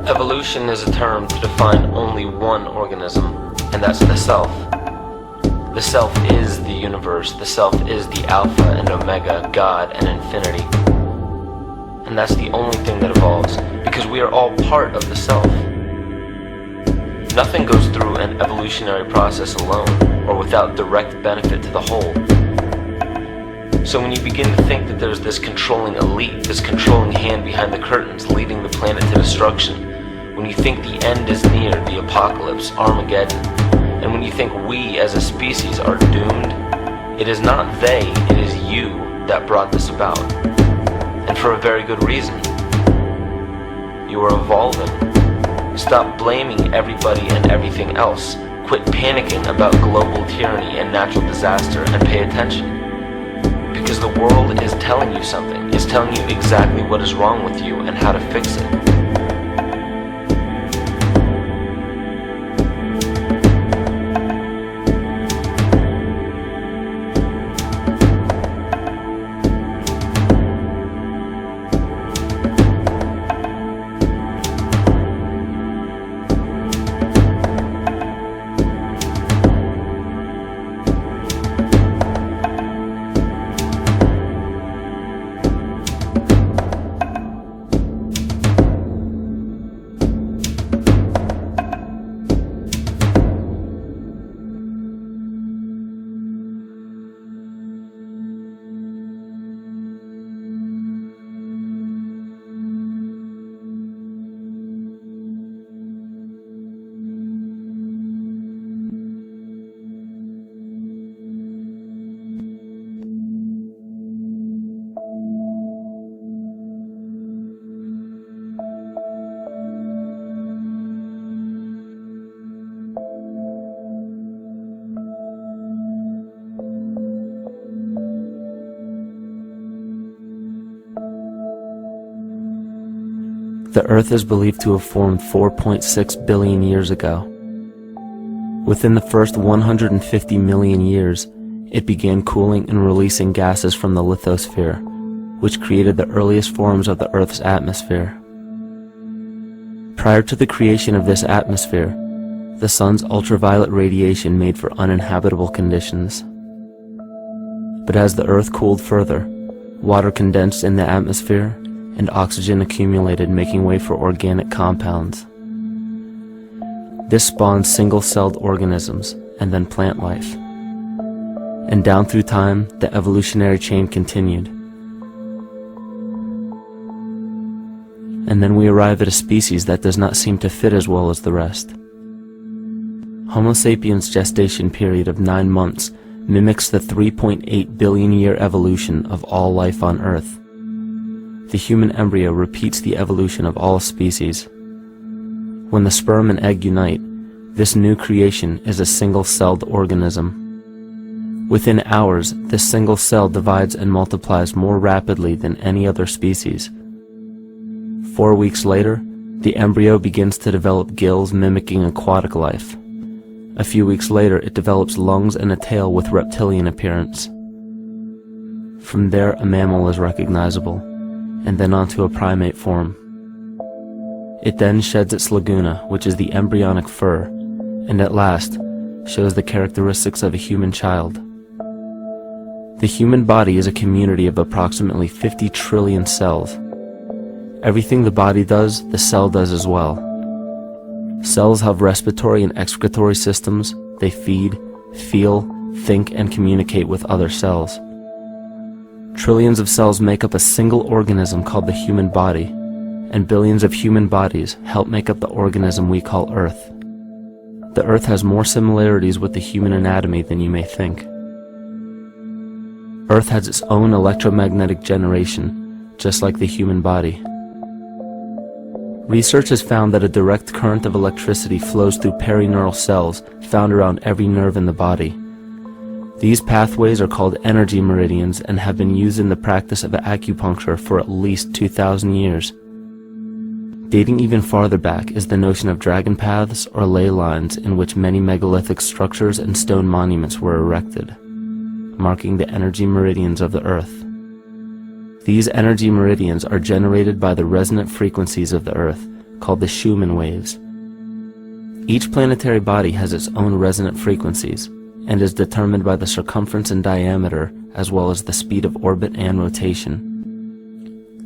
Evolution is a term to define only one organism, and that's the self. The self is the universe, the self is the alpha and omega, God and infinity. And that's the only thing that evolves, because we are all part of the self. Nothing goes through an evolutionary process alone, or without direct benefit to the whole. So when you begin to think that there's this controlling elite, this controlling hand behind the curtains leading the planet to destruction, when you think the end is near, the apocalypse, Armageddon, and when you think we as a species are doomed, it is not they, it is you that brought this about. And for a very good reason. You are evolving. Stop blaming everybody and everything else. Quit panicking about global tyranny and natural disaster and pay attention. Because the world is telling you something, is telling you exactly what is wrong with you and how to fix it. The Earth is believed to have formed 4.6 billion years ago. Within the first 150 million years, it began cooling and releasing gases from the lithosphere, which created the earliest forms of the Earth's atmosphere. Prior to the creation of this atmosphere, the sun's ultraviolet radiation made for uninhabitable conditions. But as the Earth cooled further, water condensed in the atmosphere, and oxygen accumulated, making way for organic compounds. This spawned single-celled organisms, and then plant life. And down through time, the evolutionary chain continued. And then we arrive at a species that does not seem to fit as well as the rest. Homo sapiens' gestation period of 9 months mimics the 3.8 billion year evolution of all life on Earth. The human embryo repeats the evolution of all species. When the sperm and egg unite, this new creation is a single-celled organism. Within hours, this single cell divides and multiplies more rapidly than any other species. 4 weeks later, the embryo begins to develop gills mimicking aquatic life. A few weeks later, it develops lungs and a tail with reptilian appearance. From there, a mammal is recognizable, and then onto a primate form. It then sheds its laguna, which is the embryonic fur, and at last shows the characteristics of a human child. The human body is a community of approximately 50 trillion cells. Everything the body does, the cell does as well. Cells have respiratory and excretory systems. They feed, feel, think, and communicate with other cells. Trillions of cells make up a single organism called the human body, and billions of human bodies help make up the organism we call Earth. The Earth has more similarities with the human anatomy than you may think. Earth has its own electromagnetic generation, just like the human body. Research has found that a direct current of electricity flows through perineural cells found around every nerve in the body. These pathways are called energy meridians and have been used in the practice of acupuncture for at least 2,000 years. Dating even farther back is the notion of dragon paths or ley lines in which many megalithic structures and stone monuments were erected, marking the energy meridians of the Earth. These energy meridians are generated by the resonant frequencies of the Earth, called the Schumann waves. Each planetary body has its own resonant frequencies and is determined by the circumference and diameter as well as the speed of orbit and rotation.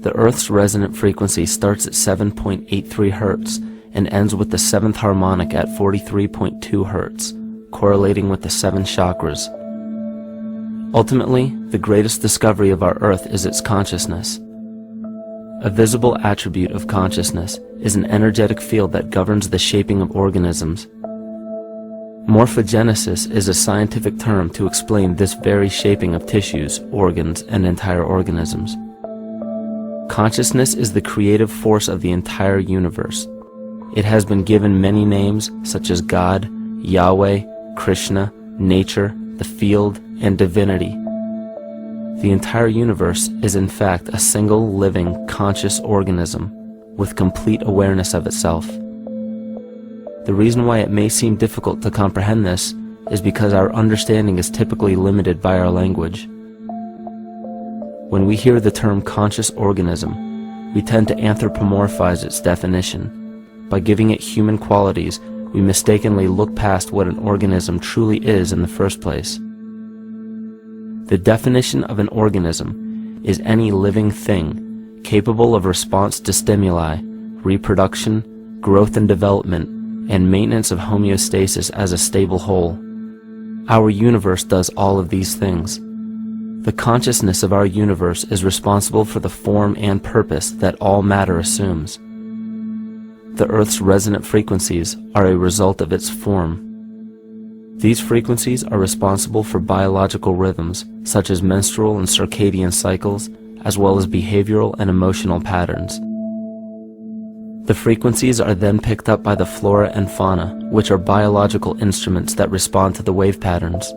The Earth's resonant frequency starts at 7.83 Hz and ends with the 7th harmonic at 43.2 Hz, correlating with the 7 chakras. Ultimately, the greatest discovery of our Earth is its consciousness. A visible attribute of consciousness is an energetic field that governs the shaping of organisms. Morphogenesis is a scientific term to explain this very shaping of tissues, organs, and entire organisms. Consciousness is the creative force of the entire universe. It has been given many names such as God, Yahweh, Krishna, nature, the field, and divinity. The entire universe is in fact a single living, conscious organism with complete awareness of itself. The reason why it may seem difficult to comprehend this is because our understanding is typically limited by our language. When we hear the term conscious organism, we tend to anthropomorphize its definition. By giving it human qualities, we mistakenly look past what an organism truly is in the first place. The definition of an organism is any living thing capable of response to stimuli, reproduction, growth and development, and maintenance of homeostasis as a stable whole. Our universe does all of these things. The consciousness of our universe is responsible for the form and purpose that all matter assumes. The Earth's resonant frequencies are a result of its form. These frequencies are responsible for biological rhythms, such as menstrual and circadian cycles, as well as behavioral and emotional patterns. The frequencies are then picked up by the flora and fauna, which are biological instruments that respond to the wave patterns.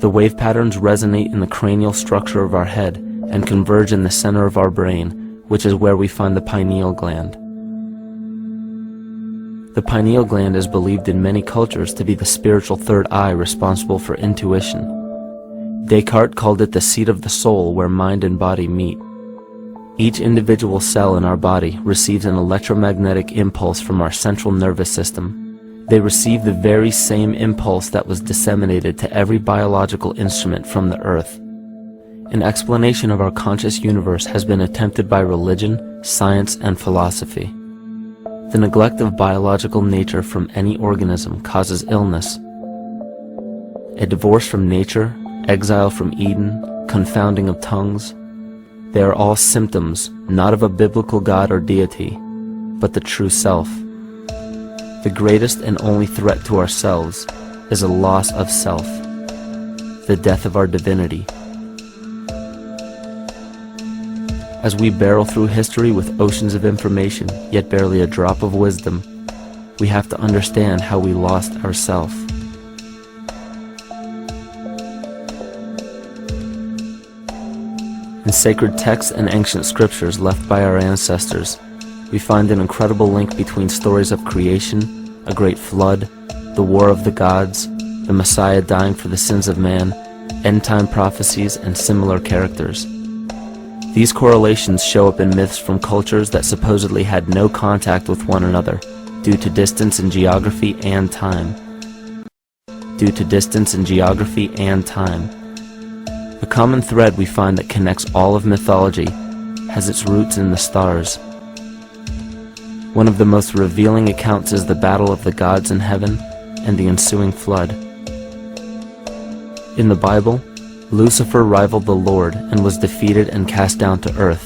The wave patterns resonate in the cranial structure of our head and converge in the center of our brain, which is where we find the pineal gland. The pineal gland is believed in many cultures to be the spiritual third eye responsible for intuition. Descartes called it the seat of the soul where mind and body meet. Each individual cell in our body receives an electromagnetic impulse from our central nervous system. They receive the very same impulse that was disseminated to every biological instrument from the earth. An explanation of our conscious universe has been attempted by religion, science, and philosophy. The neglect of biological nature from any organism causes illness. A divorce from nature, exile from Eden, confounding of tongues, they are all symptoms not of a biblical God or deity, but the true self. The greatest and only threat to ourselves is a loss of self, the death of our divinity. As we barrel through history with oceans of information, yet barely a drop of wisdom, we have to understand how we lost ourself. In sacred texts and ancient scriptures left by our ancestors, we find an incredible link between stories of creation, a great flood, the war of the gods, the Messiah dying for the sins of man, end-time prophecies, and similar characters. These correlations show up in myths from cultures that supposedly had no contact with one another due to distance in geography and time. A common thread we find that connects all of mythology has its roots in the stars. One of the most revealing accounts is the battle of the gods in heaven and the ensuing flood. In the Bible, Lucifer rivaled the Lord and was defeated and cast down to earth.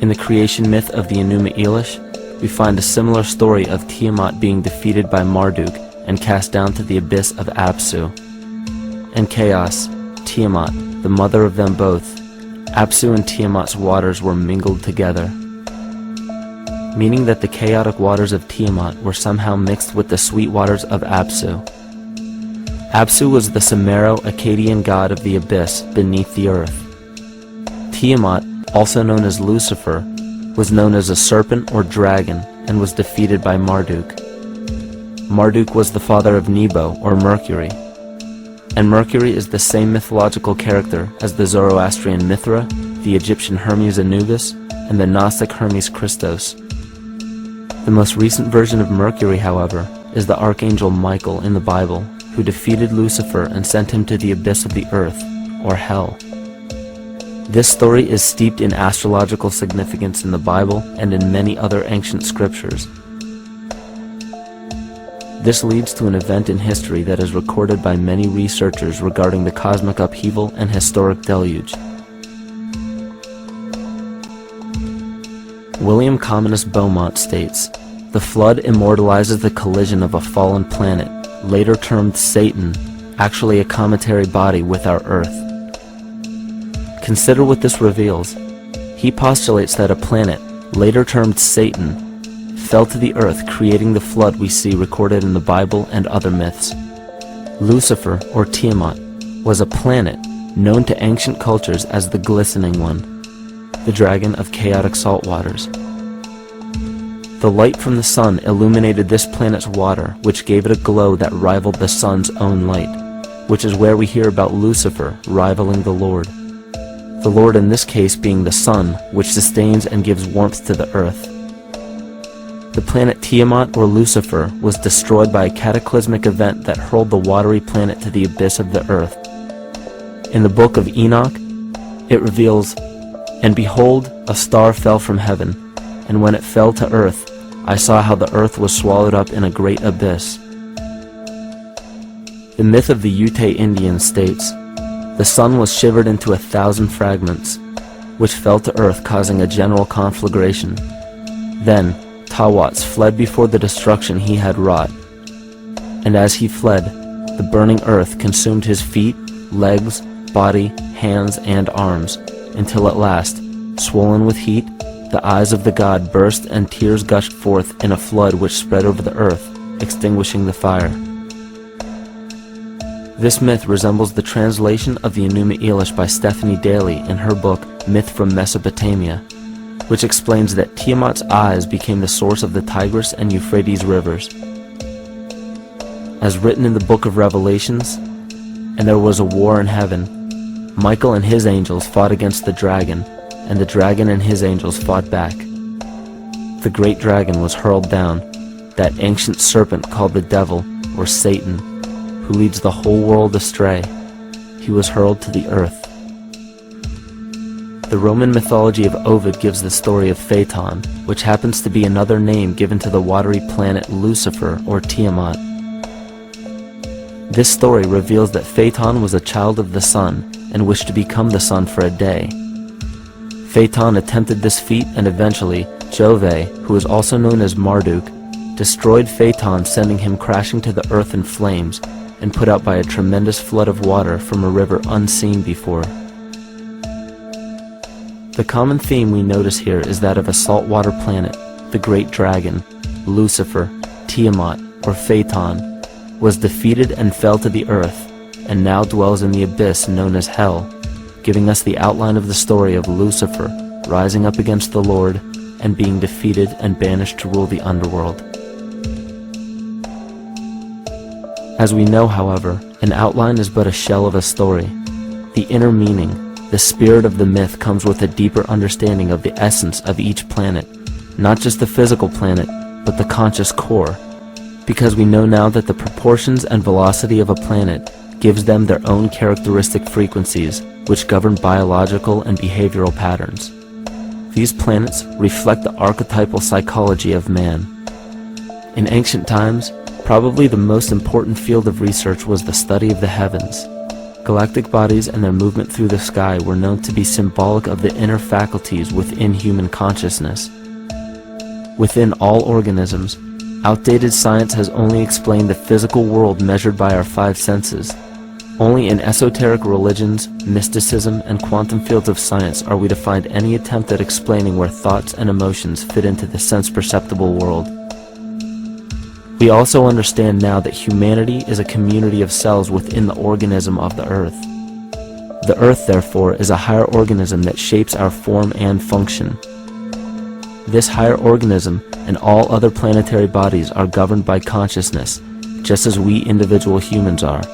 In the creation myth of the Enuma Elish, we find a similar story of Tiamat being defeated by Marduk and cast down to the abyss of Apsu. In chaos, Tiamat, the mother of them both, Apsu and Tiamat's waters were mingled together, meaning that the chaotic waters of Tiamat were somehow mixed with the sweet waters of Apsu. Apsu was the Sumero-Akkadian god of the abyss beneath the earth. Tiamat, also known as Lucifer, was known as a serpent or dragon and was defeated by Marduk. Marduk was the father of Nebo or Mercury, and Mercury is the same mythological character as the Zoroastrian Mithra, the Egyptian Hermes Anubis, and the Gnostic Hermes Christos. The most recent version of Mercury, however, is the Archangel Michael in the Bible, who defeated Lucifer and sent him to the abyss of the earth, or hell. This story is steeped in astrological significance in the Bible and in many other ancient scriptures. This leads to an event in history that is recorded by many researchers regarding the cosmic upheaval and historic deluge. William Commonus Beaumont states, "The flood immortalizes the collision of a fallen planet, later termed Satan, actually a cometary body with our Earth." Consider what this reveals. He postulates that a planet, later termed Satan, fell to the earth, creating the flood we see recorded in the Bible and other myths. Lucifer, or Tiamat, was a planet known to ancient cultures as the Glistening One, the dragon of chaotic salt waters. The light from the sun illuminated this planet's water, which gave it a glow that rivaled the sun's own light, which is where we hear about Lucifer rivaling the Lord. The Lord in this case being the sun, which sustains and gives warmth to the earth. The planet Tiamat, or Lucifer, was destroyed by a cataclysmic event that hurled the watery planet to the abyss of the earth. In the book of Enoch, it reveals, "And behold, a star fell from heaven, and when it fell to earth, I saw how the earth was swallowed up in a great abyss." The myth of the Ute Indians states, "The sun was shivered into 1,000 fragments, which fell to earth, causing a general conflagration. Then Tawats fled before the destruction he had wrought. And as he fled, the burning earth consumed his feet, legs, body, hands, and arms, until at last, swollen with heat, the eyes of the god burst and tears gushed forth in a flood which spread over the earth, extinguishing the fire." This myth resembles the translation of the Enuma Elish by Stephanie Daly in her book Myth from Mesopotamia, which explains that Tiamat's eyes became the source of the Tigris and Euphrates rivers. As written in the book of Revelations, "And there was a war in heaven. Michael and his angels fought against the dragon, and the dragon and his angels fought back. The great dragon was hurled down, that ancient serpent called the devil, or Satan, who leads the whole world astray. He was hurled to the earth." The Roman mythology of Ovid gives the story of Phaeton, which happens to be another name given to the watery planet Lucifer, or Tiamat. This story reveals that Phaeton was a child of the sun and wished to become the sun for a day. Phaeton attempted this feat, and eventually Jove, who is also known as Marduk, destroyed Phaeton, sending him crashing to the earth in flames and put out by a tremendous flood of water from a river unseen before. The common theme we notice here is that of a saltwater planet, the great dragon, Lucifer, Tiamat, or Phaeton, was defeated and fell to the earth, and now dwells in the abyss known as hell, giving us the outline of the story of Lucifer rising up against the Lord and being defeated and banished to rule the underworld. As we know, however, an outline is but a shell of a story. The inner meaning, the spirit of the myth, comes with a deeper understanding of the essence of each planet, not just the physical planet, but the conscious core, because we know now that the proportions and velocity of a planet gives them their own characteristic frequencies, which govern biological and behavioral patterns. These planets reflect the archetypal psychology of man. In ancient times, probably the most important field of research was the study of the heavens. Galactic bodies and their movement through the sky were known to be symbolic of the inner faculties within human consciousness. Within all organisms, outdated science has only explained the physical world measured by our five senses. Only in esoteric religions, mysticism, and quantum fields of science are we to find any attempt at explaining where thoughts and emotions fit into the sense-perceptible world. We also understand now that humanity is a community of cells within the organism of the Earth. The Earth, therefore, is a higher organism that shapes our form and function. This higher organism and all other planetary bodies are governed by consciousness, just as we individual humans are.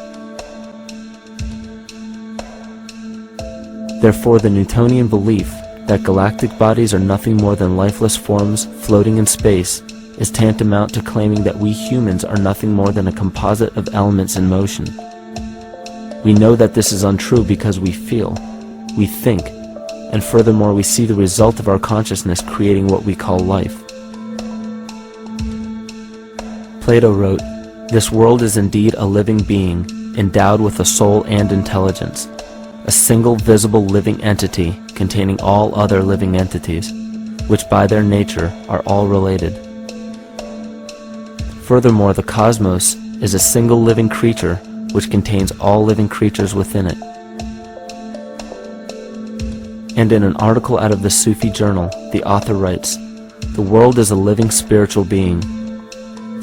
Therefore, the Newtonian belief that galactic bodies are nothing more than lifeless forms floating in space is tantamount to claiming that we humans are nothing more than a composite of elements in motion. We know that this is untrue because we feel, we think, and furthermore we see the result of our consciousness creating what we call life. Plato wrote, "This world is indeed a living being, endowed with a soul and intelligence, a single visible living entity containing all other living entities, which by their nature are all related." Furthermore, the cosmos is a single living creature which contains all living creatures within it. And in an article out of the Sufi journal, the author writes, "The world is a living spiritual being.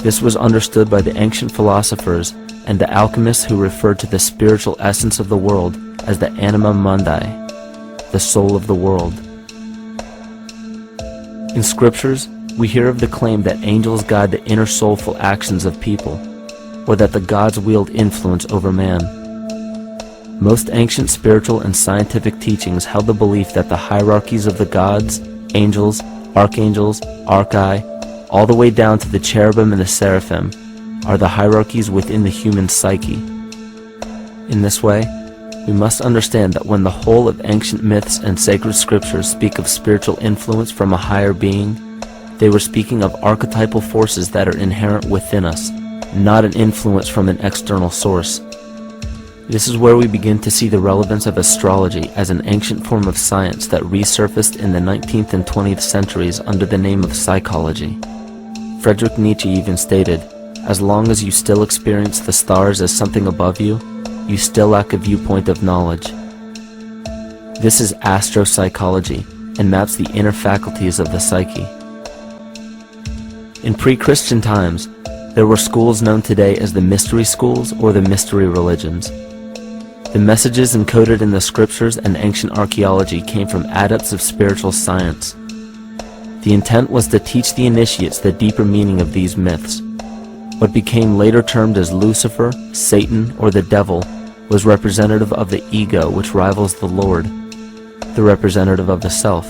This was understood by the ancient philosophers and the alchemists who referred to the spiritual essence of the world as the anima mundi, the soul of the world." In scriptures, we hear of the claim that angels guide the inner soulful actions of people, or that the gods wield influence over man. Most ancient spiritual and scientific teachings held the belief that the hierarchies of the gods, angels, archangels, archai, all the way down to the cherubim and the seraphim, are the hierarchies within the human psyche. In this way, we must understand that when the whole of ancient myths and sacred scriptures speak of spiritual influence from a higher being, they were speaking of archetypal forces that are inherent within us, not an influence from an external source. This is where we begin to see the relevance of astrology as an ancient form of science that resurfaced in the 19th and 20th centuries under the name of psychology. Friedrich Nietzsche even stated, "As long as you still experience the stars as something above you, you still lack a viewpoint of knowledge." This is astropsychology and maps the inner faculties of the psyche. In pre-Christian times, there were schools known today as the mystery schools or the mystery religions. The messages encoded in the scriptures and ancient archaeology came from adepts of spiritual science. The intent was to teach the initiates the deeper meaning of these myths. What became later termed as Lucifer, Satan, or the devil was representative of the ego, which rivals the Lord, the representative of the self.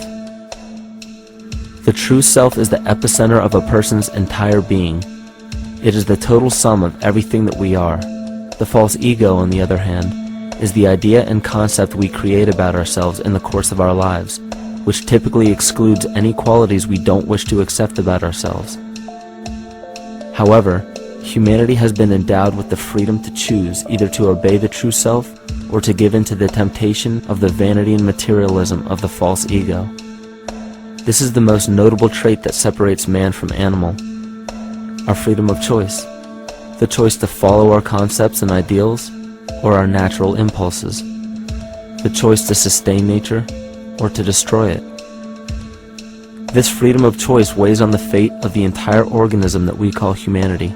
The true self is the epicenter of a person's entire being. It is the total sum of everything that we are. The false ego, on the other hand, is the idea and concept we create about ourselves in the course of our lives, which typically excludes any qualities we don't wish to accept about ourselves. However, humanity has been endowed with the freedom to choose either to obey the true self or to give in to the temptation of the vanity and materialism of the false ego. This is the most notable trait that separates man from animal: our freedom of choice, the choice to follow our concepts and ideals or our natural impulses, the choice to sustain nature or to destroy it. This freedom of choice weighs on the fate of the entire organism that we call humanity.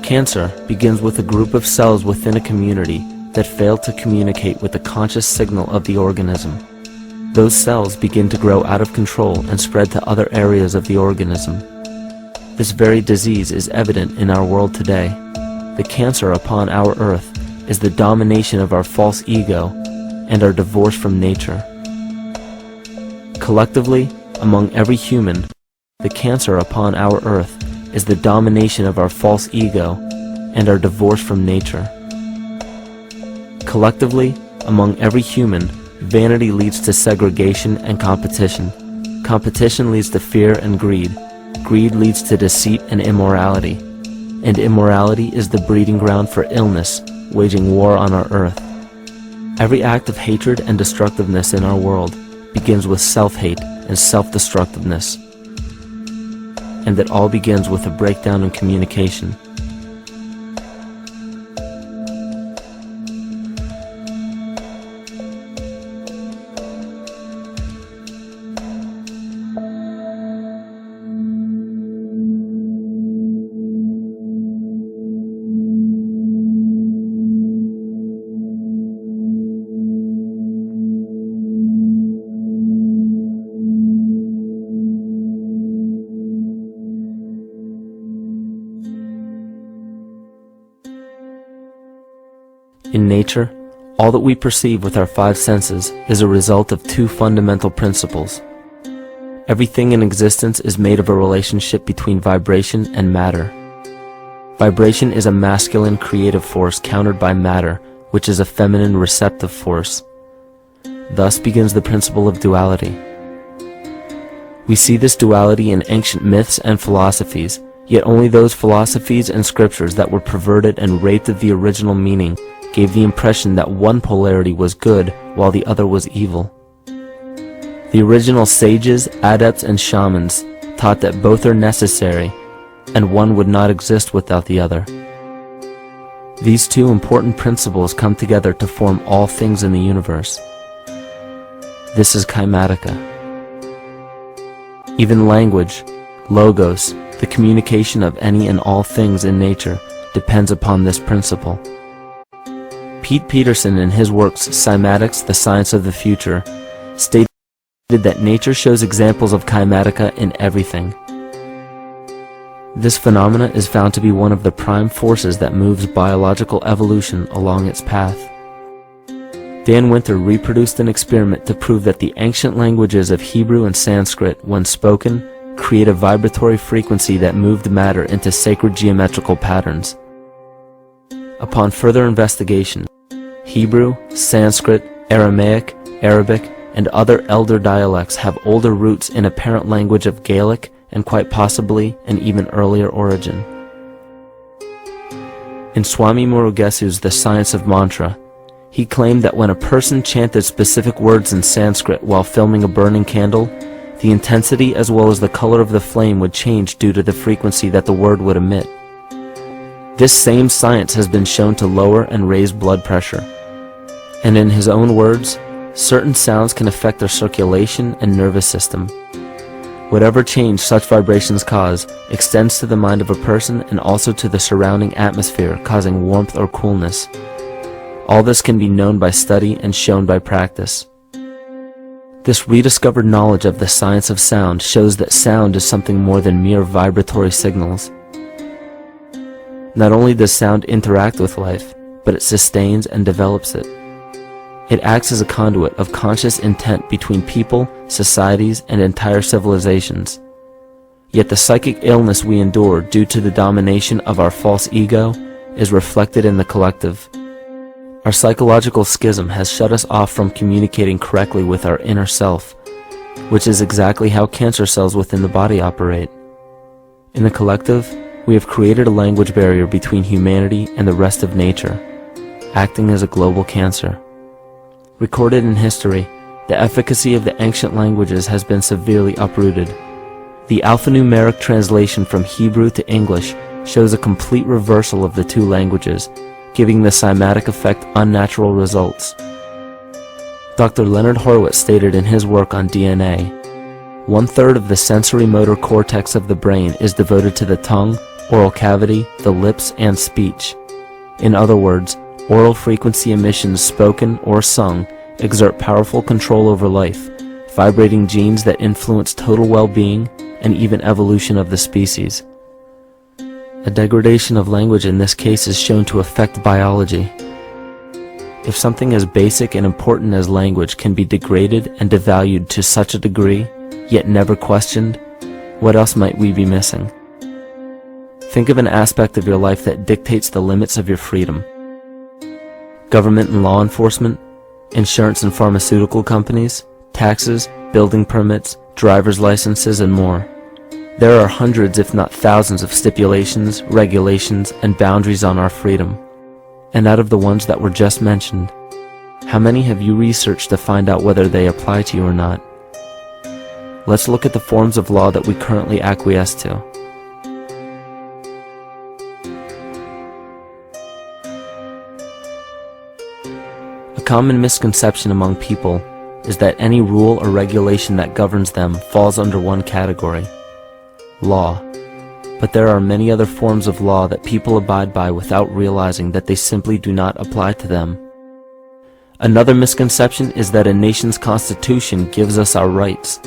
Cancer begins with a group of cells within a community that fail to communicate with the conscious signal of the organism. Those cells begin to grow out of control and spread to other areas of the organism. This very disease is evident in our world today. The cancer upon our earth is the domination of our false ego and our divorce from nature. Collectively, among every human, the cancer upon our earth is the domination of our false ego and our divorce from nature. Collectively, among every human, vanity leads to segregation and competition. Competition leads to fear and greed. Greed leads to deceit and immorality. And immorality is the breeding ground for illness, waging war on our earth. Every act of hatred and destructiveness in our world begins with self-hate and self-destructiveness. And it all begins with a breakdown in communication. In nature, all that we perceive with our five senses is a result of two fundamental principles. Everything in existence is made of a relationship between vibration and matter. Vibration is a masculine creative force countered by matter, which is a feminine receptive force. Thus begins the principle of duality. We see this duality in ancient myths and philosophies, yet only those philosophies and scriptures that were perverted and raped of the original meaning gave the impression that one polarity was good while the other was evil. The original sages, adepts, and shamans taught that both are necessary, and one would not exist without the other. These two important principles come together to form all things in the universe. This is Kymatica. Even language, logos, the communication of any and all things in nature, depends upon this principle. Pete Peterson, in his works Cymatics, the Science of the Future, stated that nature shows examples of Kymatica in everything. This phenomena is found to be one of the prime forces that moves biological evolution along its path. Dan Winter reproduced an experiment to prove that the ancient languages of Hebrew and Sanskrit, when spoken, create a vibratory frequency that moved matter into sacred geometrical patterns. Upon further investigation, Hebrew, Sanskrit, Aramaic, Arabic, and other elder dialects have older roots in a parent language of Gaelic and quite possibly an even earlier origin. In Swami Murugesu's The Science of Mantra, he claimed that when a person chanted specific words in Sanskrit while filming a burning candle, the intensity as well as the color of the flame would change due to the frequency that the word would emit. This same science has been shown to lower and raise blood pressure. And in his own words, certain sounds can affect their circulation and nervous system. Whatever change such vibrations cause extends to the mind of a person and also to the surrounding atmosphere, causing warmth or coolness. All this can be known by study and shown by practice. This rediscovered knowledge of the science of sound shows that sound is something more than mere vibratory signals. Not only does sound interact with life, but it sustains and develops it. It acts as a conduit of conscious intent between people, societies, and entire civilizations. Yet the psychic illness we endure due to the domination of our false ego is reflected in the collective. Our psychological schism has shut us off from communicating correctly with our inner self, which is exactly how cancer cells within the body operate. In the collective, we have created a language barrier between humanity and the rest of nature, acting as a global cancer. Recorded in history, the efficacy of the ancient languages has been severely uprooted. The alphanumeric translation from Hebrew to English shows a complete reversal of the two languages, giving the cymatic effect unnatural results. Dr. Leonard Horowitz stated in his work on DNA, 1/3 of the sensory motor cortex of the brain is devoted to the tongue, oral cavity, the lips, and speech. In other words, oral frequency emissions spoken or sung exert powerful control over life, vibrating genes that influence total well-being and even evolution of the species. A degradation of language in this case is shown to affect biology. If something as basic and important as language can be degraded and devalued to such a degree, yet never questioned, what else might we be missing? Think of an aspect of your life that dictates the limits of your freedom. Government and law enforcement, insurance and pharmaceutical companies, taxes, building permits, driver's licenses, and more. There are hundreds if not thousands of stipulations, regulations, and boundaries on our freedom. And out of the ones that were just mentioned, how many have you researched to find out whether they apply to you or not? Let's look at the forms of law that we currently acquiesce to. A common misconception among people is that any rule or regulation that governs them falls under one category: law. But there are many other forms of law that people abide by without realizing that they simply do not apply to them. Another misconception is that a nation's constitution gives us our rights.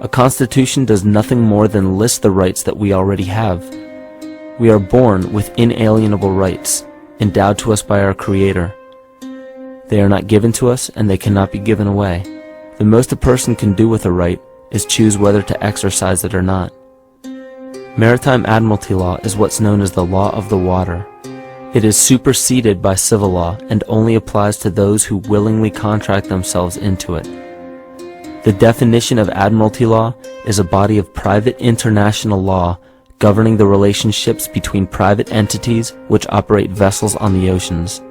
A constitution does nothing more than list the rights that we already have. We are born with inalienable rights, endowed to us by our Creator. They are not given to us, and they cannot be given away. The most a person can do with a right is choose whether to exercise it or not. Maritime Admiralty law is what's known as the law of the water. It is superseded by civil law and only applies to those who willingly contract themselves into it. The definition of Admiralty law is a body of private international law governing the relationships between private entities which operate vessels on the oceans.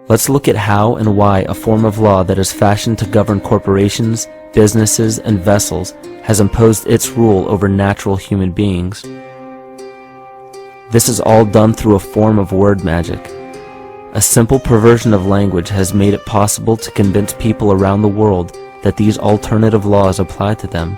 Let's look at how and why a form of law that is fashioned to govern corporations, businesses, and vessels has imposed its rule over natural human beings. This is all done through a form of word magic. A simple perversion of language has made it possible to convince people around the world that these alternative laws apply to them.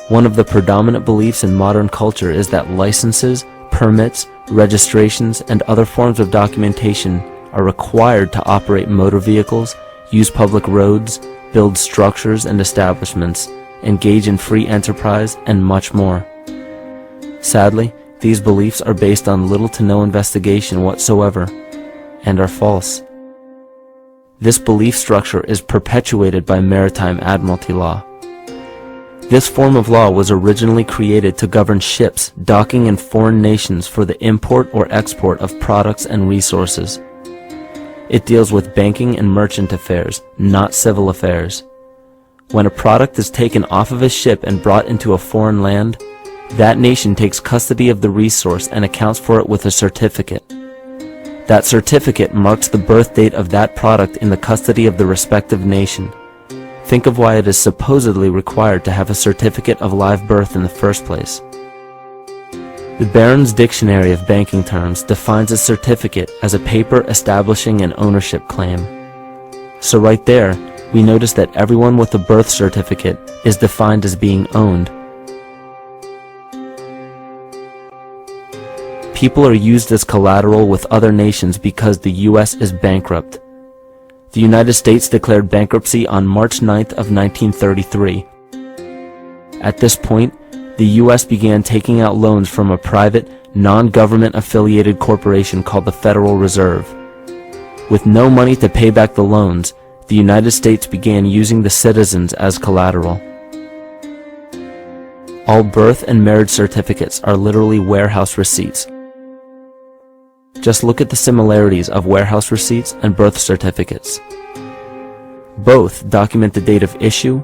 One of the predominant beliefs in modern culture is that licenses, permits, registrations, and other forms of documentation are required to operate motor vehicles, use public roads, build structures and establishments, engage in free enterprise, and much more. Sadly, these beliefs are based on little to no investigation whatsoever, and are false. This belief structure is perpetuated by Maritime Admiralty law. This form of law was originally created to govern ships docking in foreign nations for the import or export of products and resources. It deals with banking and merchant affairs, not civil affairs. When a product is taken off of a ship and brought into a foreign land, that nation takes custody of the resource and accounts for it with a certificate. That certificate marks the birth date of that product in the custody of the respective nation. Think of why it is supposedly required to have a certificate of live birth in the first place. The Barron's Dictionary of Banking Terms defines a certificate as a paper establishing an ownership claim. So right there, we notice that everyone with a birth certificate is defined as being owned. People are used as collateral with other nations because the U.S. is bankrupt. The United States declared bankruptcy on March 9th of 1933. At this point, the U.S. began taking out loans from a private, non-government affiliated corporation called the Federal Reserve. With no money to pay back the loans, the United States began using the citizens as collateral. All birth and marriage certificates are literally warehouse receipts. Just look at the similarities of warehouse receipts and birth certificates. Both document the date of issue,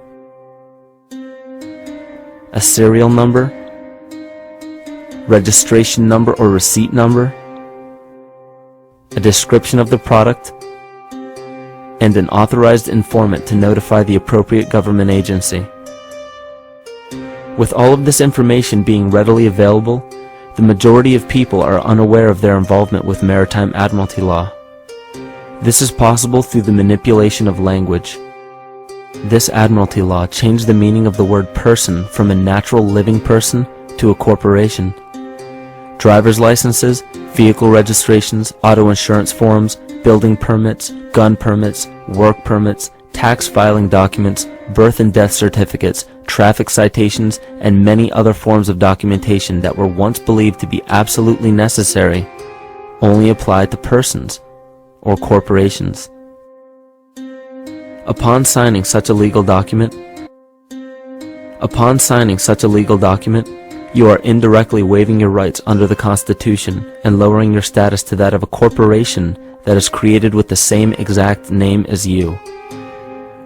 a serial number, registration number or receipt number, a description of the product, and an authorized informant to notify the appropriate government agency. With all of this information being readily available, the majority of people are unaware of their involvement with Maritime Admiralty law. This is possible through the manipulation of language. This Admiralty law changed the meaning of the word person from a natural living person to a corporation. Driver's licenses, vehicle registrations, auto insurance forms, building permits, gun permits, work permits, tax filing documents, birth and death certificates, traffic citations, and many other forms of documentation that were once believed to be absolutely necessary only apply to persons or corporations. Upon signing such a legal document, you are indirectly waiving your rights under the Constitution and lowering your status to that of a corporation that is created with the same exact name as you.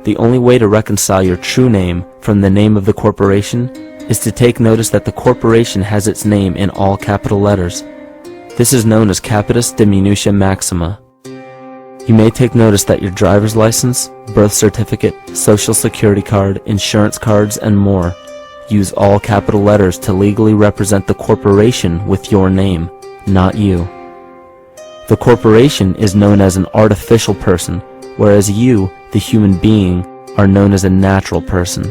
The only way to reconcile your true name from the name of the corporation is to take notice that the corporation has its name in all capital letters. This is known as capitis diminutia maxima. You may take notice that your driver's license, birth certificate, social security card, insurance cards, and more use all capital letters to legally represent the corporation with your name, not you. The corporation is known as an artificial person, whereas you, the human being, are known as a natural person.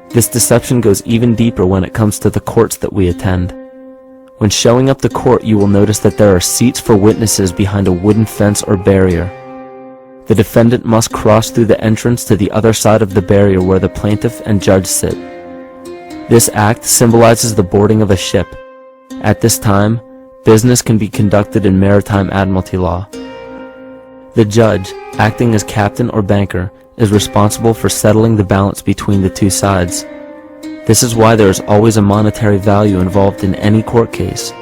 This deception goes even deeper when it comes to the courts that we attend. When showing up to court, you will notice that there are seats for witnesses behind a wooden fence or barrier. The defendant must cross through the entrance to the other side of the barrier where the plaintiff and judge sit. This act symbolizes the boarding of a ship. At this time, business can be conducted in Maritime Admiralty law. The judge, acting as captain or banker, is responsible for settling the balance between the two sides. This is why there is always a monetary value involved in any court case.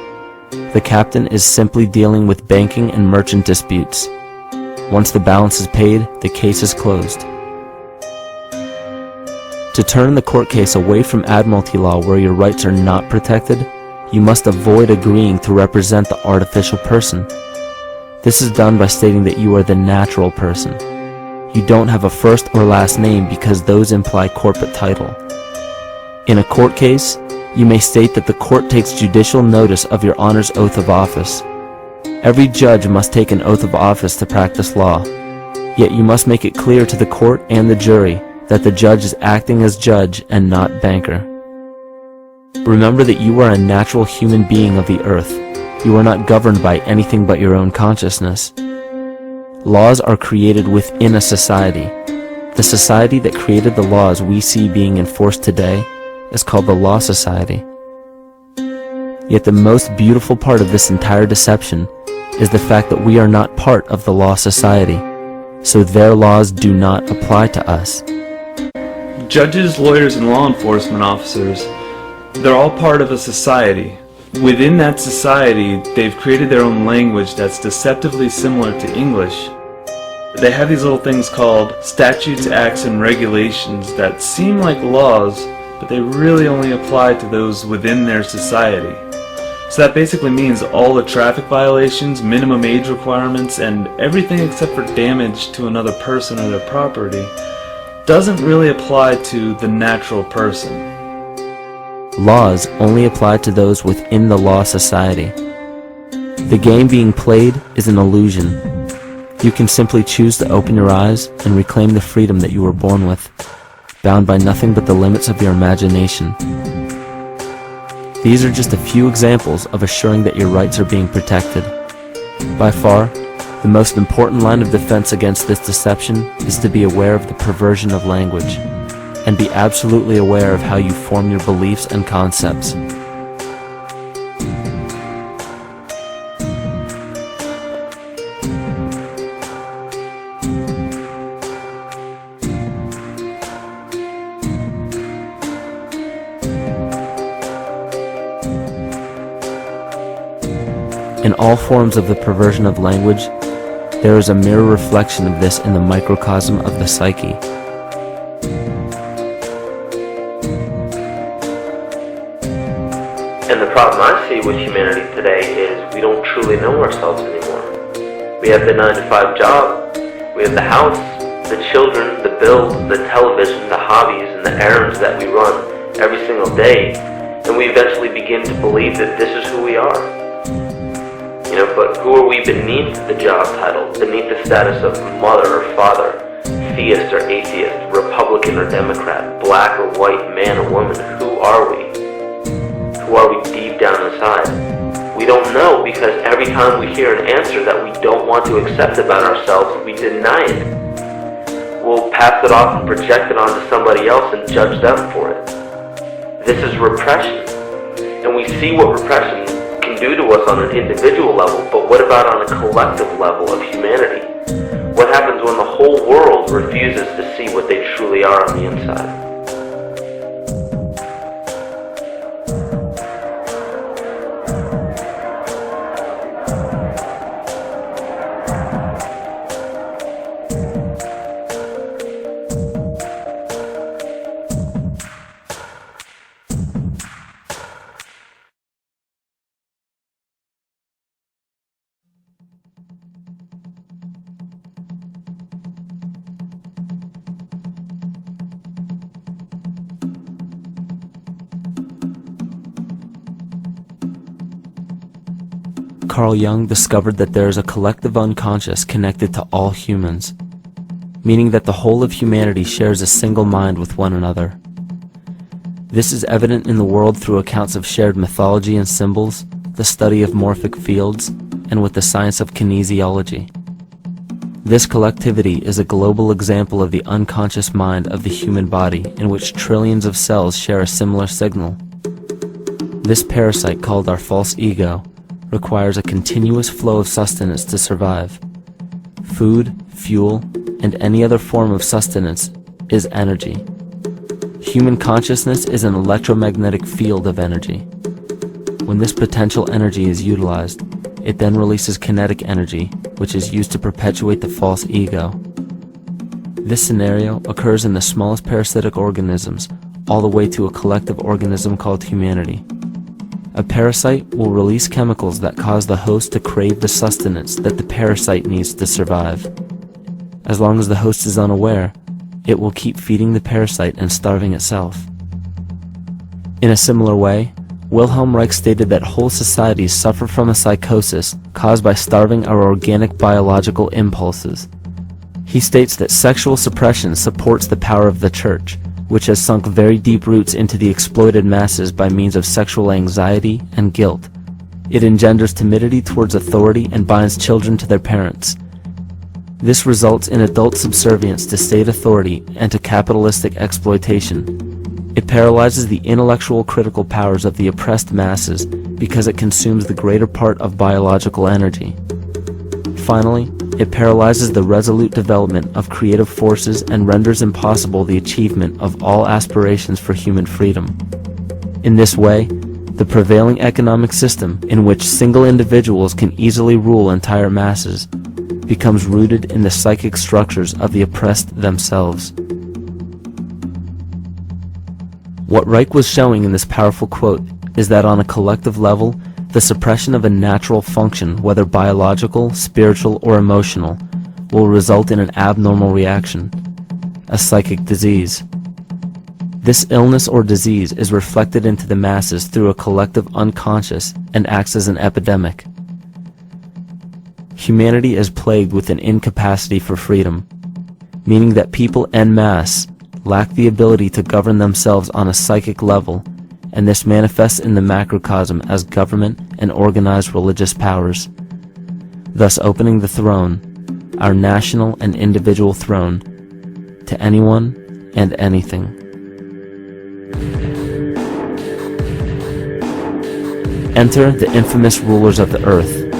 The captain is simply dealing with banking and merchant disputes. Once the balance is paid, the case is closed. To turn the court case away from admiralty law where your rights are not protected, you must avoid agreeing to represent the artificial person. This is done by stating that you are the natural person. You don't have a first or last name because those imply corporate title. In a court case, you may state that the court takes judicial notice of your honor's oath of office. Every judge must take an oath of office to practice law, yet you must make it clear to the court and the jury that the judge is acting as judge and not banker. Remember that you are a natural human being of the earth. You are not governed by anything but your own consciousness. Laws are created within a society. The society that created the laws we see being enforced today is called the Law Society. Yet the most beautiful part of this entire deception is the fact that we are not part of the Law Society, so their laws do not apply to us. Judges, lawyers, and law enforcement officers, they're all part of a society. Within that society, they've created their own language that's deceptively similar to English. They have these little things called statutes, acts, and regulations that seem like laws, but they really only apply to those within their society. So that basically means all the traffic violations, minimum age requirements, and everything except for damage to another person or their property doesn't really apply to the natural person. Laws only apply to those within the Law Society. The game being played is an illusion. You can simply choose to open your eyes and reclaim the freedom that you were born with, bound by nothing but the limits of your imagination. These are just a few examples of assuring that your rights are being protected. By far, the most important line of defense against this deception is to be aware of the perversion of language, and be absolutely aware of how you form your beliefs and concepts. In all forms of the perversion of language, there is a mirror reflection of this in the microcosm of the psyche. And the problem I see with humanity today is we don't truly know ourselves anymore. We have the 9-to-5 job, we have the house, the children, the bills, the television, the hobbies, and the errands that we run every single day, and we eventually begin to believe that this is who we are. But who are we beneath the job title, beneath the status of mother or father, theist or atheist, Republican or Democrat, black or white, man or woman? Who are we? Who are we deep down inside? We don't know, because every time we hear an answer that we don't want to accept about ourselves, we deny it. We'll pass it off and project it onto somebody else and judge them for it. This is repression. And we see what repression can do to us on an individual level, but what about on a collective level of humanity? What happens when the whole world refuses to see what they truly are on the inside? Carl Jung discovered that there is a collective unconscious connected to all humans, meaning that the whole of humanity shares a single mind with one another. This is evident in the world through accounts of shared mythology and symbols, the study of morphic fields, and with the science of kinesiology. This collectivity is a global example of the unconscious mind of the human body, in which trillions of cells share a similar signal. This parasite, called our false ego, requires a continuous flow of sustenance to survive. Food, fuel, and any other form of sustenance is energy. Human consciousness is an electromagnetic field of energy. When this potential energy is utilized, it then releases kinetic energy, which is used to perpetuate the false ego. This scenario occurs in the smallest parasitic organisms, all the way to a collective organism called humanity. A parasite will release chemicals that cause the host to crave the sustenance that the parasite needs to survive. As long as the host is unaware, it will keep feeding the parasite and starving itself. In a similar way, Wilhelm Reich stated that whole societies suffer from a psychosis caused by starving our organic biological impulses. He states that sexual suppression supports the power of the church, which has sunk very deep roots into the exploited masses by means of sexual anxiety and guilt. It engenders timidity towards authority and binds children to their parents. This results in adult subservience to state authority and to capitalistic exploitation. It paralyzes the intellectual critical powers of the oppressed masses because it consumes the greater part of biological energy. Finally, it paralyzes the resolute development of creative forces and renders impossible the achievement of all aspirations for human freedom. In this way, the prevailing economic system, in which single individuals can easily rule entire masses, becomes rooted in the psychic structures of the oppressed themselves. What Reich was showing in this powerful quote is that on a collective level, the suppression of a natural function, whether biological, spiritual, or emotional, will result in an abnormal reaction, a psychic disease. This illness or disease is reflected into the masses through a collective unconscious and acts as an epidemic. Humanity is plagued with an incapacity for freedom, meaning that people en masse lack the ability to govern themselves on a psychic level, and this manifests in the macrocosm as government and organized religious powers, thus opening the throne, our national and individual throne, to anyone and anything. Enter the infamous rulers of the earth,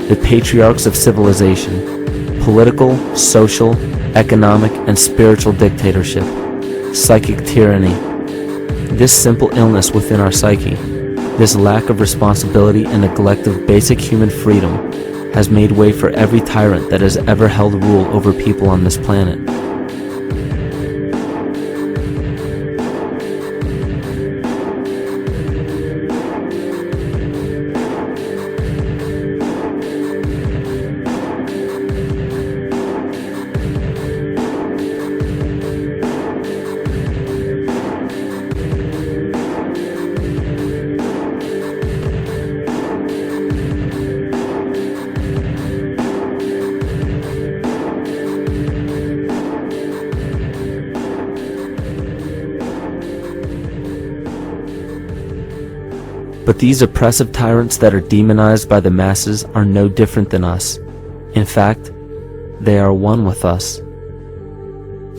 the patriarchs of civilization, political, social, economic, and spiritual dictatorship, psychic tyranny. This simple illness within our psyche, this lack of responsibility and neglect of basic human freedom, has made way for every tyrant that has ever held rule over people on this planet. But these oppressive tyrants that are demonized by the masses are no different than us. In fact, they are one with us.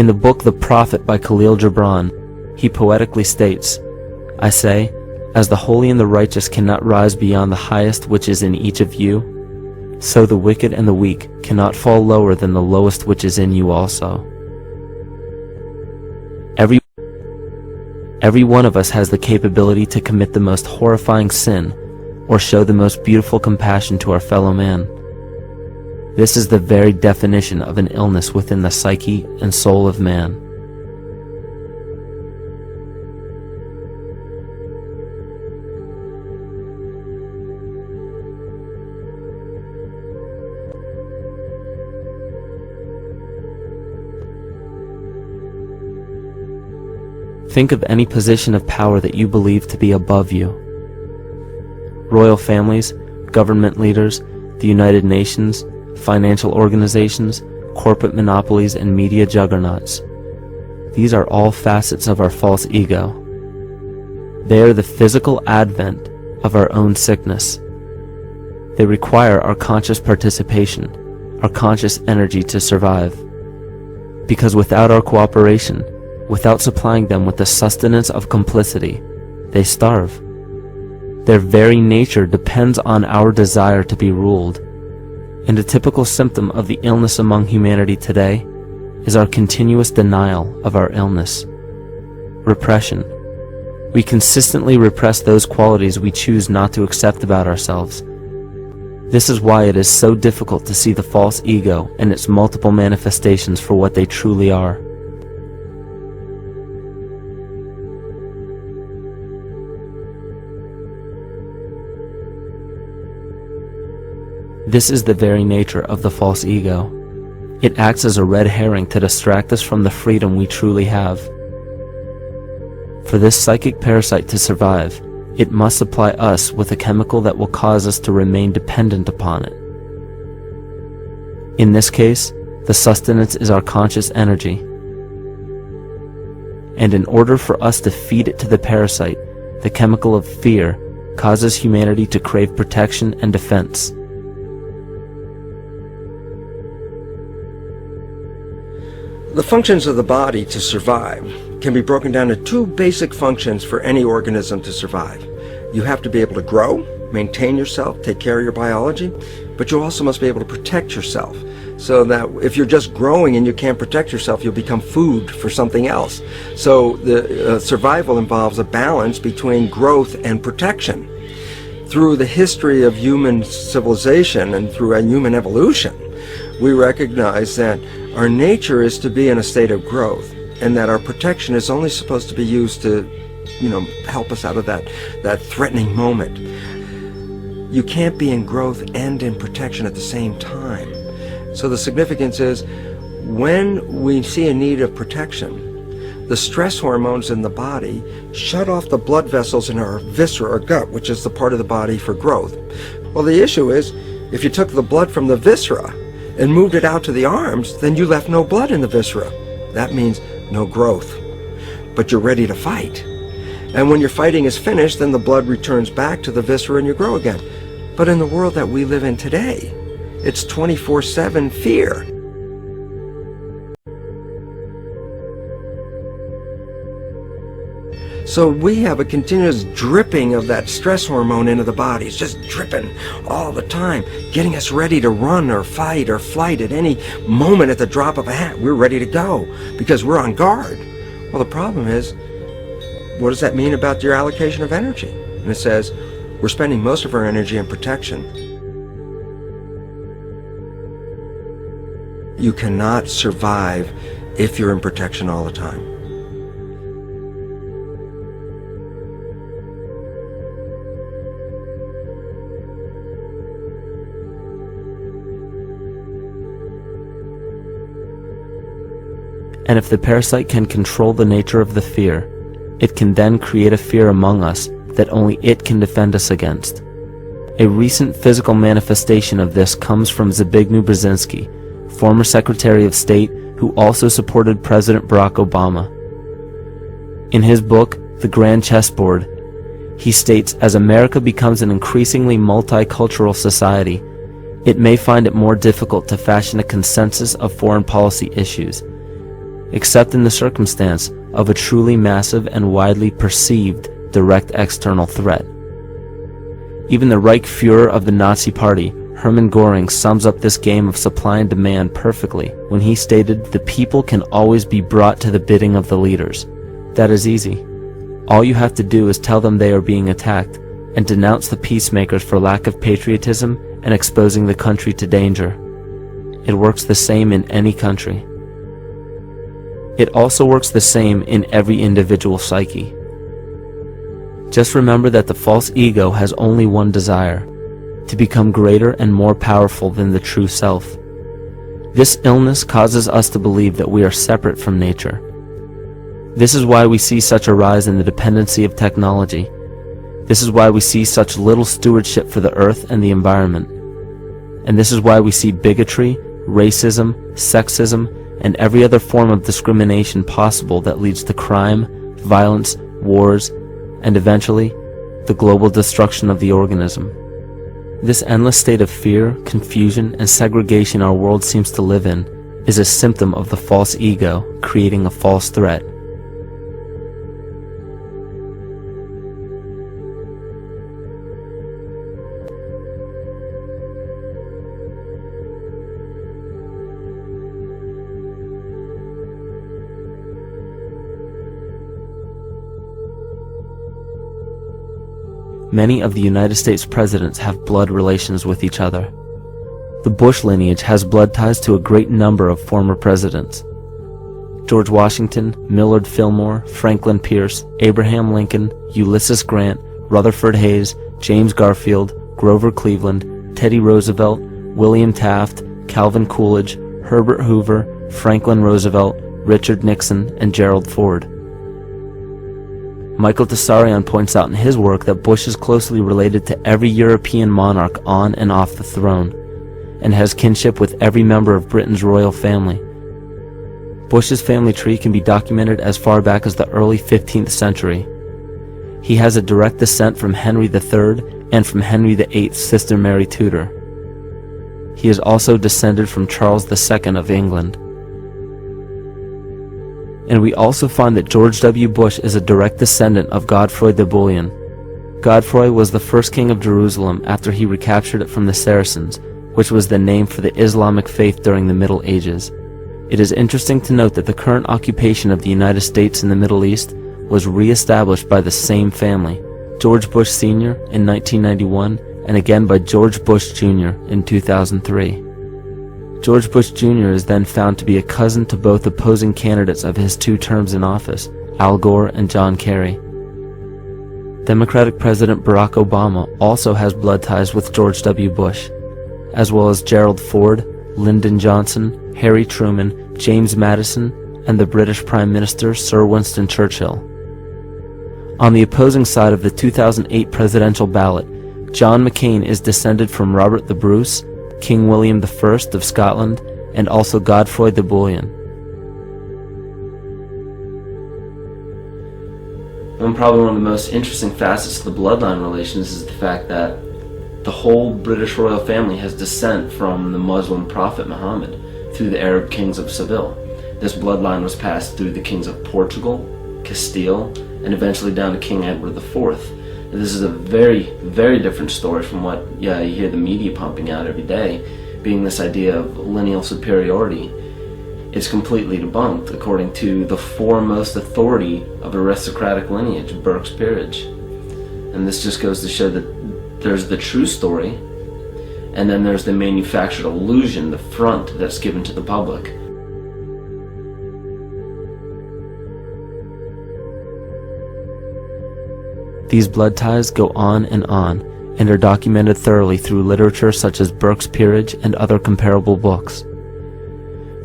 In the book The Prophet by Khalil Gibran, he poetically states, "I say, as the holy and the righteous cannot rise beyond the highest which is in each of you, so the wicked and the weak cannot fall lower than the lowest which is in you also." Every one of us has the capability to commit the most horrifying sin or show the most beautiful compassion to our fellow man. This is the very definition of an illness within the psyche and soul of man. Think of any position of power that you believe to be above you. Royal families, government leaders, the United Nations, financial organizations, corporate monopolies, and media juggernauts. These are all facets of our false ego. They are the physical advent of our own sickness. They require our conscious participation, our conscious energy to survive. Because without our cooperation, without supplying them with the sustenance of complicity, they starve. Their very nature depends on our desire to be ruled. And a typical symptom of the illness among humanity today is our continuous denial of our illness. Repression. We consistently repress those qualities we choose not to accept about ourselves. This is why it is so difficult to see the false ego and its multiple manifestations for what they truly are. This is the very nature of the false ego. It acts as a red herring to distract us from the freedom we truly have. For this psychic parasite to survive, it must supply us with a chemical that will cause us to remain dependent upon it. In this case, the sustenance is our conscious energy. And in order for us to feed it to the parasite, the chemical of fear causes humanity to crave protection and defense. The functions of the body to survive can be broken down to two basic functions for any organism to survive. You have to be able to grow, maintain yourself, take care of your biology, but you also must be able to protect yourself, so that if you're just growing and you can't protect yourself, you'll become food for something else. So the survival involves a balance between growth and protection. Through the history of human civilization and through human evolution, we recognize that our nature is to be in a state of growth, and that our protection is only supposed to be used to, help us out of that threatening moment. You can't be in growth and in protection at the same time. So the significance is, when we see a need of protection, the stress hormones in the body shut off the blood vessels in our viscera or gut, which is the part of the body for growth. Well, the issue is, if you took the blood from the viscera and moved it out to the arms, then you left no blood in the viscera. That means no growth. But you're ready to fight. And when your fighting is finished, then the blood returns back to the viscera and you grow again. But in the world that we live in today, it's 24/7 fear. So we have a continuous dripping of that stress hormone into the body. It's just dripping all the time, getting us ready to run or fight or flight at any moment at the drop of a hat. We're ready to go because we're on guard. Well, the problem is, what does that mean about your allocation of energy? And it says, we're spending most of our energy in protection. You cannot survive if you're in protection all the time. And if the parasite can control the nature of the fear, it can then create a fear among us that only it can defend us against. A recent physical manifestation of this comes from Zbigniew Brzezinski, former Secretary of State who also supported President Barack Obama. In his book, The Grand Chessboard, he states, as America becomes an increasingly multicultural society, it may find it more difficult to fashion a consensus of foreign policy issues, except in the circumstance of a truly massive and widely perceived direct external threat. Even the Reichsfuhrer of the Nazi Party, Hermann Göring, sums up this game of supply and demand perfectly when he stated, "The people can always be brought to the bidding of the leaders." That is easy. All you have to do is tell them they are being attacked and denounce the peacemakers for lack of patriotism and exposing the country to danger. It works the same in any country. It also works the same in every individual psyche. Just remember that the false ego has only one desire: to become greater and more powerful than the true self. This illness causes us to believe that we are separate from nature. This is why we see such a rise in the dependency of technology. This is why we see such little stewardship for the earth and the environment. And this is why we see bigotry, racism, sexism, and every other form of discrimination possible that leads to crime, violence, wars, and eventually, the global destruction of the organism. This endless state of fear, confusion, and segregation our world seems to live in is a symptom of the false ego creating a false threat. many of the United States presidents have blood relations with each other. The Bush lineage has blood ties to a great number of former presidents. George Washington, Millard Fillmore, Franklin Pierce, Abraham Lincoln, Ulysses Grant, Rutherford Hayes, James Garfield, Grover Cleveland, Teddy Roosevelt, William Taft, Calvin Coolidge, Herbert Hoover, Franklin Roosevelt, Richard Nixon, and Gerald Ford. Michael Tessarion points out in his work that Bush is closely related to every European monarch on and off the throne, and has kinship with every member of Britain's royal family. Bush's family tree can be documented as far back as the early 15th century. He has a direct descent from Henry III and from Henry VIII's sister Mary Tudor. He is also descended from Charles II of England. And we also find that George W. Bush is a direct descendant of Godfrey the Bullion. Godfrey was the first king of Jerusalem after he recaptured it from the Saracens, which was the name for the Islamic faith during the Middle Ages. It is interesting to note that the current occupation of the United States in the Middle East was re-established by the same family, George Bush Sr. in 1991, and again by George Bush Jr. in 2003. George Bush Jr. is then found to be a cousin to both opposing candidates of his 2 terms in office, Al Gore and John Kerry. Democratic President Barack Obama also has blood ties with George W. Bush, as well as Gerald Ford, Lyndon Johnson, Harry Truman, James Madison, and the British Prime Minister Sir Winston Churchill. On the opposing side of the 2008 presidential ballot, John McCain is descended from Robert the Bruce, King William I of Scotland, and also Godfrey the Bullion. Probably one of the most interesting facets of the bloodline relations is the fact that the whole British royal family has descent from the Muslim prophet Muhammad through the Arab kings of Seville. This bloodline was passed through the kings of Portugal, Castile, and eventually down to King Edward IV. And this is a very, very different story from what you hear the media pumping out every day, being this idea of lineal superiority. It's completely debunked according to the foremost authority of aristocratic lineage, Burke's Peerage. And this just goes to show that there's the true story, and then there's the manufactured illusion, the front that's given to the public. These blood ties go on and are documented thoroughly through literature such as Burke's Peerage and other comparable books.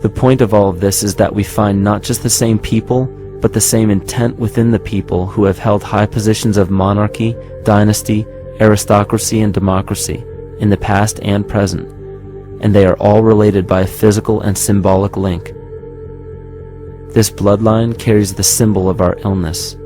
The point of all of this is that we find not just the same people, but the same intent within the people who have held high positions of monarchy, dynasty, aristocracy, and democracy in the past and present, and they are all related by a physical and symbolic link. This bloodline carries the symbol of our illness.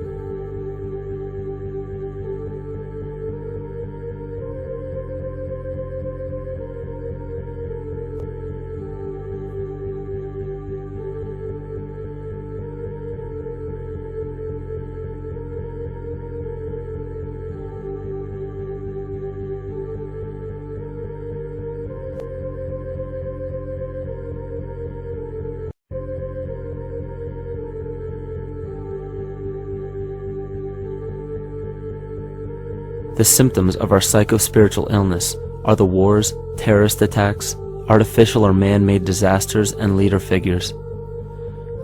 The symptoms of our psycho-spiritual illness are the wars, terrorist attacks, artificial or man-made disasters, and leader figures.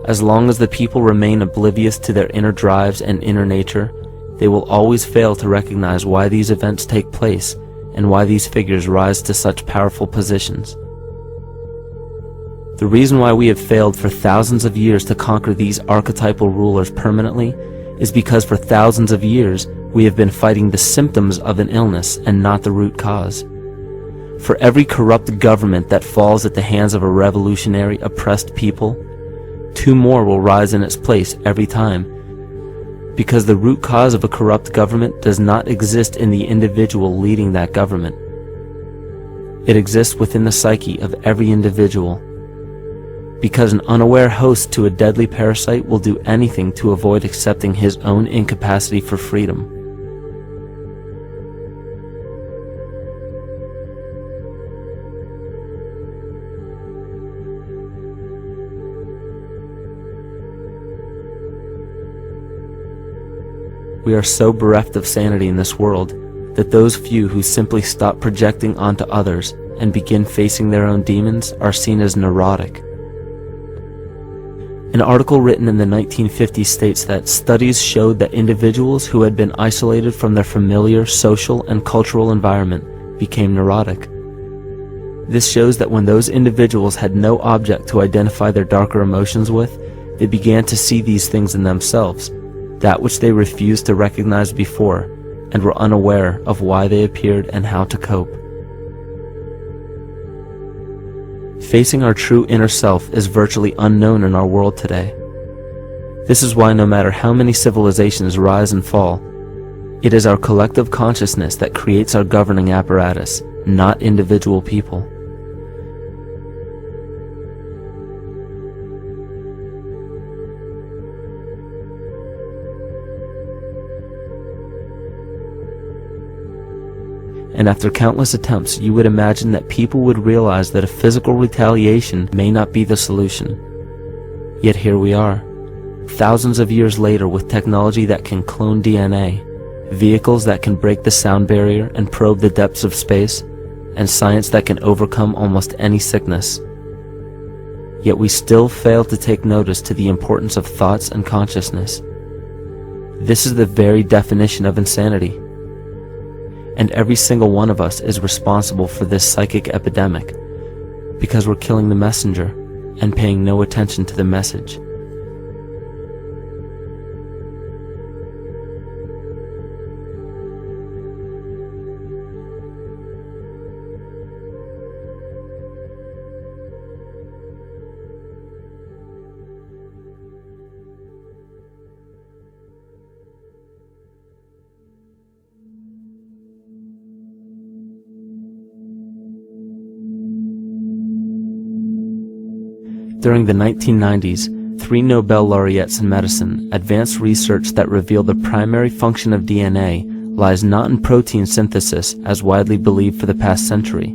As long as the people remain oblivious to their inner drives and inner nature, they will always fail to recognize why these events take place and why these figures rise to such powerful positions. The reason why we have failed for thousands of years to conquer these archetypal rulers permanently is because for thousands of years we have been fighting the symptoms of an illness and not the root cause. For every corrupt government that falls at the hands of a revolutionary, oppressed people, 2 more will rise in its place every time, because the root cause of a corrupt government does not exist in the individual leading that government. It exists within the psyche of every individual, because an unaware host to a deadly parasite will do anything to avoid accepting his own incapacity for freedom. We are so bereft of sanity in this world that those few who simply stop projecting onto others and begin facing their own demons are seen as neurotic. An article written in the 1950s states that studies showed that individuals who had been isolated from their familiar social and cultural environment became neurotic. This shows that when those individuals had no object to identify their darker emotions with, they began to see these things in themselves, that which they refused to recognize before, and were unaware of why they appeared and how to cope. Facing our true inner self is virtually unknown in our world today. This is why no matter how many civilizations rise and fall, it is our collective consciousness that creates our governing apparatus, not individual people. And after countless attempts, you would imagine that people would realize that a physical retaliation may not be the solution. Yet here we are, thousands of years later, with technology that can clone DNA, vehicles that can break the sound barrier and probe the depths of space, and science that can overcome almost any sickness. Yet we still fail to take notice to the importance of thoughts and consciousness. This is the very definition of insanity. And every single one of us is responsible for this psychic epidemic, because we're killing the messenger and paying no attention to the message. During the 1990s, 3 Nobel laureates in medicine advanced research that revealed the primary function of DNA lies not in protein synthesis as widely believed for the past century,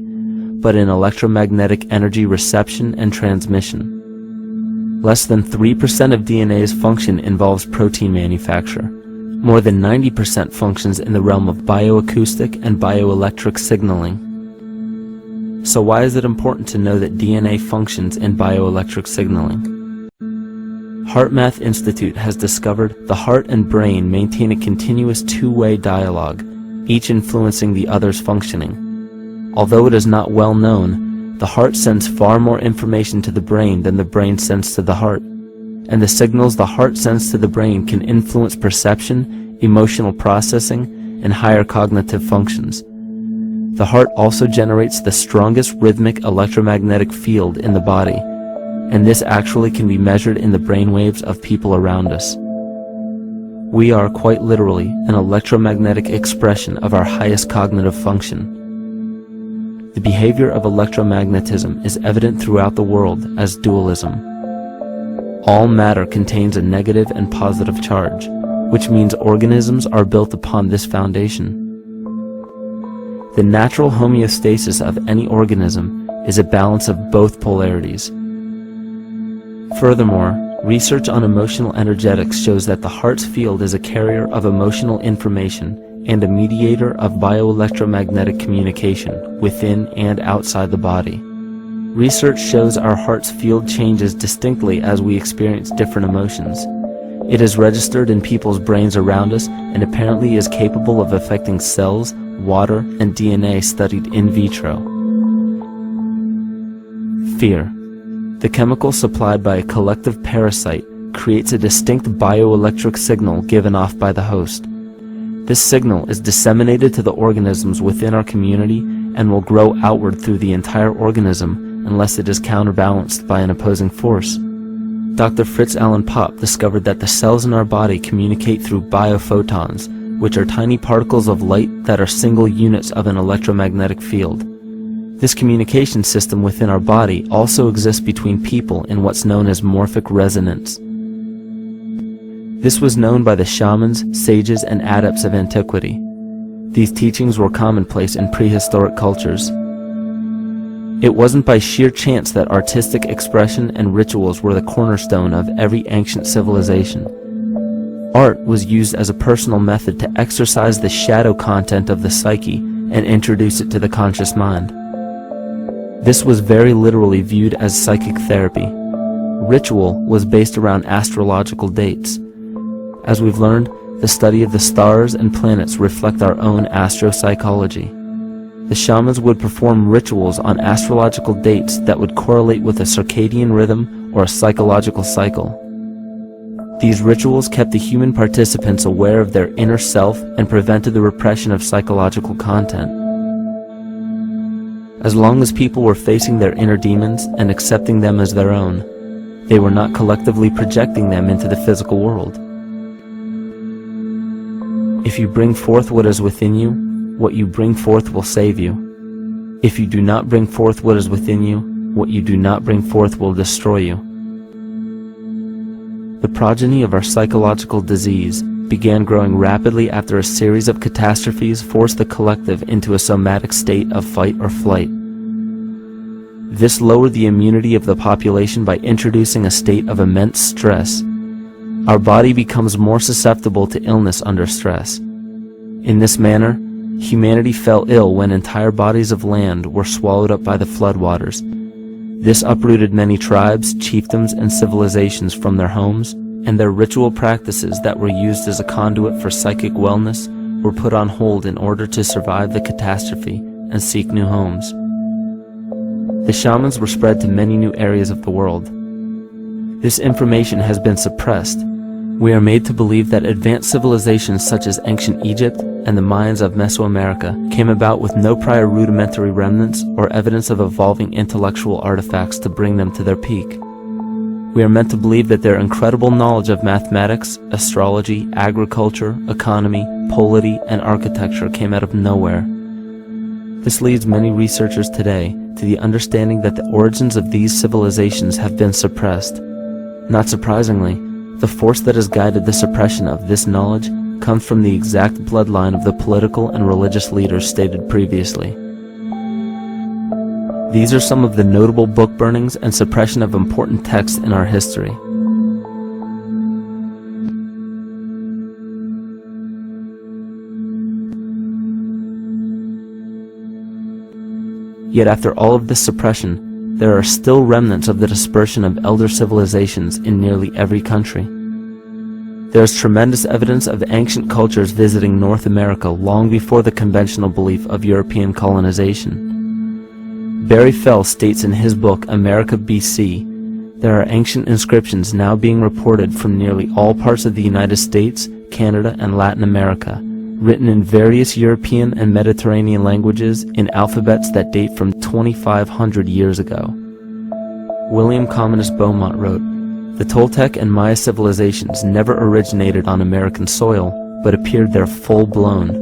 but in electromagnetic energy reception and transmission. Less than 3% of DNA's function involves protein manufacture. More than 90% functions in the realm of bioacoustic and bioelectric signaling. So why is it important to know that DNA functions in bioelectric signaling? HeartMath Institute has discovered the heart and brain maintain a continuous two-way dialogue, each influencing the other's functioning. Although it is not well known, the heart sends far more information to the brain than the brain sends to the heart, and the signals the heart sends to the brain can influence perception, emotional processing, and higher cognitive functions. The heart also generates the strongest rhythmic electromagnetic field in the body, and this actually can be measured in the brainwaves of people around us. We are quite literally an electromagnetic expression of our highest cognitive function. The behavior of electromagnetism is evident throughout the world as dualism. All matter contains a negative and positive charge, which means organisms are built upon this foundation. The natural homeostasis of any organism is a balance of both polarities. Furthermore, research on emotional energetics shows that the heart's field is a carrier of emotional information and a mediator of bioelectromagnetic communication within and outside the body. Research shows our heart's field changes distinctly as we experience different emotions. It is registered in people's brains around us and apparently is capable of affecting cells, water, and DNA studied in vitro. Fear. The chemical supplied by a collective parasite creates a distinct bioelectric signal given off by the host. This signal is disseminated to the organisms within our community and will grow outward through the entire organism unless it is counterbalanced by an opposing force. Dr. Fritz Alan Popp discovered that the cells in our body communicate through biophotons, which are tiny particles of light that are single units of an electromagnetic field. This communication system within our body also exists between people in what's known as morphic resonance. This was known by the shamans, sages, and adepts of antiquity. These teachings were commonplace in prehistoric cultures. It wasn't by sheer chance that artistic expression and rituals were the cornerstone of every ancient civilization. Art was used as a personal method to exercise the shadow content of the psyche and introduce it to the conscious mind. This was very literally viewed as psychic therapy. Ritual was based around astrological dates. As we've learned, the study of the stars and planets reflect our own astropsychology. The shamans would perform rituals on astrological dates that would correlate with a circadian rhythm or a psychological cycle. These rituals kept the human participants aware of their inner self and prevented the repression of psychological content. As long as people were facing their inner demons and accepting them as their own, they were not collectively projecting them into the physical world. If you bring forth what is within you, what you bring forth will save you. If you do not bring forth what is within you, what you do not bring forth will destroy you. The progeny of our psychological disease began growing rapidly after a series of catastrophes forced the collective into a somatic state of fight or flight. This lowered the immunity of the population by introducing a state of immense stress. Our body becomes more susceptible to illness under stress. In this manner, humanity fell ill when entire bodies of land were swallowed up by the floodwaters. This uprooted many tribes, chiefdoms, and civilizations from their homes, and their ritual practices that were used as a conduit for psychic wellness were put on hold in order to survive the catastrophe and seek new homes. The shamans were spread to many new areas of the world. This information has been suppressed. We are made to believe that advanced civilizations such as ancient Egypt and the Mayans of Mesoamerica came about with no prior rudimentary remnants or evidence of evolving intellectual artifacts to bring them to their peak. We are meant to believe that their incredible knowledge of mathematics, astrology, agriculture, economy, polity, and architecture came out of nowhere. This leads many researchers today to the understanding that the origins of these civilizations have been suppressed. Not surprisingly, the force that has guided the suppression of this knowledge comes from the exact bloodline of the political and religious leaders stated previously. These are some of the notable book burnings and suppression of important texts in our history. Yet after all of this suppression, there are still remnants of the dispersion of elder civilizations in nearly every country. There is tremendous evidence of ancient cultures visiting North America long before the conventional belief of European colonization. Barry Fell states in his book America BC, there are ancient inscriptions now being reported from nearly all parts of the United States, Canada, and Latin America, written in various European and Mediterranean languages in alphabets that date from 2,500 years ago. William Commonus Beaumont wrote, "The Toltec and Maya civilizations never originated on American soil, but appeared there full-blown,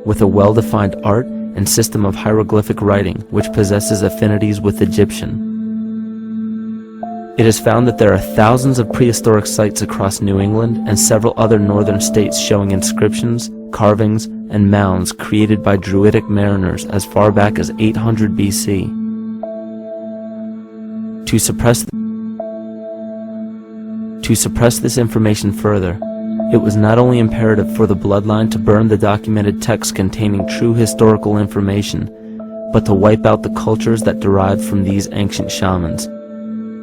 with a well-defined art and system of hieroglyphic writing which possesses affinities with Egyptian." It is found that there are thousands of prehistoric sites across New England and several other northern states showing inscriptions, carvings, and mounds created by Druidic mariners as far back as 800 BC. To suppress this information further, it was not only imperative for the bloodline to burn the documented texts containing true historical information, but to wipe out the cultures that derived from these ancient shamans.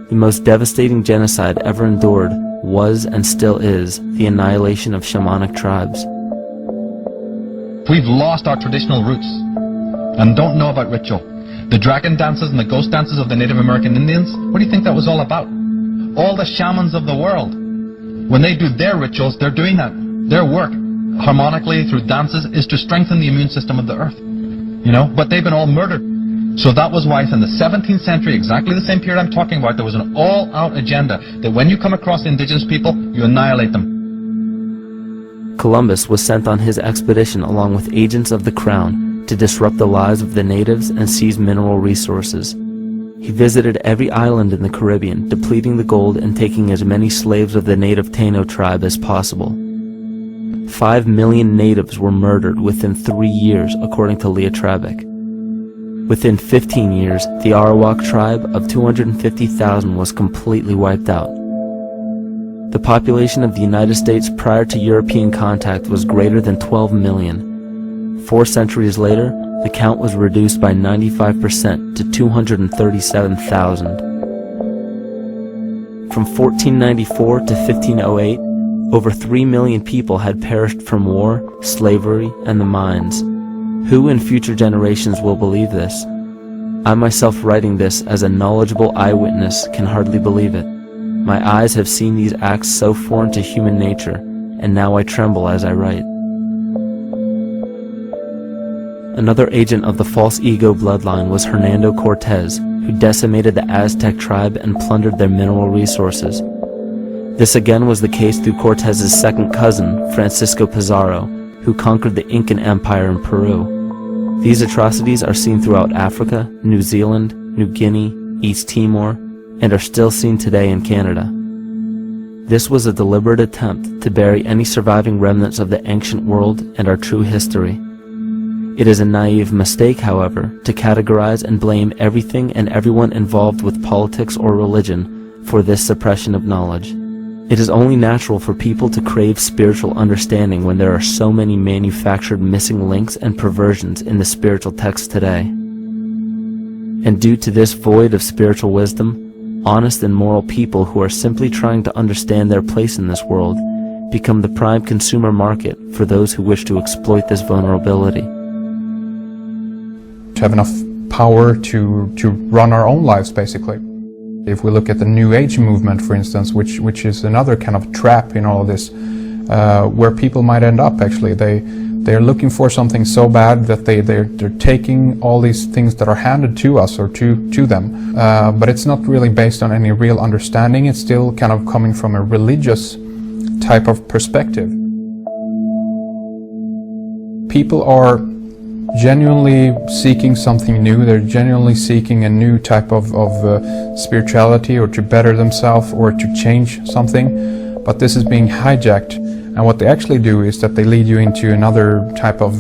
The most devastating genocide ever endured was and still is the annihilation of shamanic tribes. We've lost our traditional roots and don't know about ritual. The dragon dances and the ghost dances of the Native American Indians, what do you think that was all about? All the shamans of the world, when they do their rituals, they're doing that. Their work, harmonically through dances, is to strengthen the immune system of the earth. But they've been all murdered. So that was why in the 17th century, exactly the same period I'm talking about, there was an all-out agenda that when you come across indigenous people, you annihilate them. Columbus was sent on his expedition along with agents of the crown to disrupt the lives of the natives and seize mineral resources. He visited every island in the Caribbean, depleting the gold and taking as many slaves of the native Taino tribe as possible. 5 million natives were murdered within 3 years, according to Leah Trabeck. Within 15 years, the Arawak tribe of 250,000 was completely wiped out. The population of the United States prior to European contact was greater than 12 million. 4 centuries later, the count was reduced by 95% to 237,000. From 1494 to 1508, over 3 million people had perished from war, slavery, and the mines. Who in future generations will believe this? I myself, writing this as a knowledgeable eyewitness, can hardly believe it. My eyes have seen these acts so foreign to human nature, and now I tremble as I write. Another agent of the false ego bloodline was Hernando Cortez, who decimated the Aztec tribe and plundered their mineral resources. This again was the case through Cortez's second cousin, Francisco Pizarro, who conquered the Incan Empire in Peru. These atrocities are seen throughout Africa, New Zealand, New Guinea, East Timor, and are still seen today in Canada. This was a deliberate attempt to bury any surviving remnants of the ancient world and our true history. It is a naive mistake, however, to categorize and blame everything and everyone involved with politics or religion for this suppression of knowledge. It is only natural for people to crave spiritual understanding when there are so many manufactured missing links and perversions in the spiritual text today. And due to this void of spiritual wisdom, honest and moral people who are simply trying to understand their place in this world become the prime consumer market for those who wish to exploit this vulnerability. To have enough power to run our own lives, basically. If we look at the New Age movement, for instance, which is another kind of trap in all of this, where people might end up, actually. They're looking for something so bad that they're taking all these things that are handed to us or to them. But it's not really based on any real understanding. It's still kind of coming from a religious type of perspective. People are genuinely seeking something new. They're genuinely seeking a new type of spirituality, or to better themselves, or to change something. But this is being hijacked, and what they actually do is that they lead you into another type of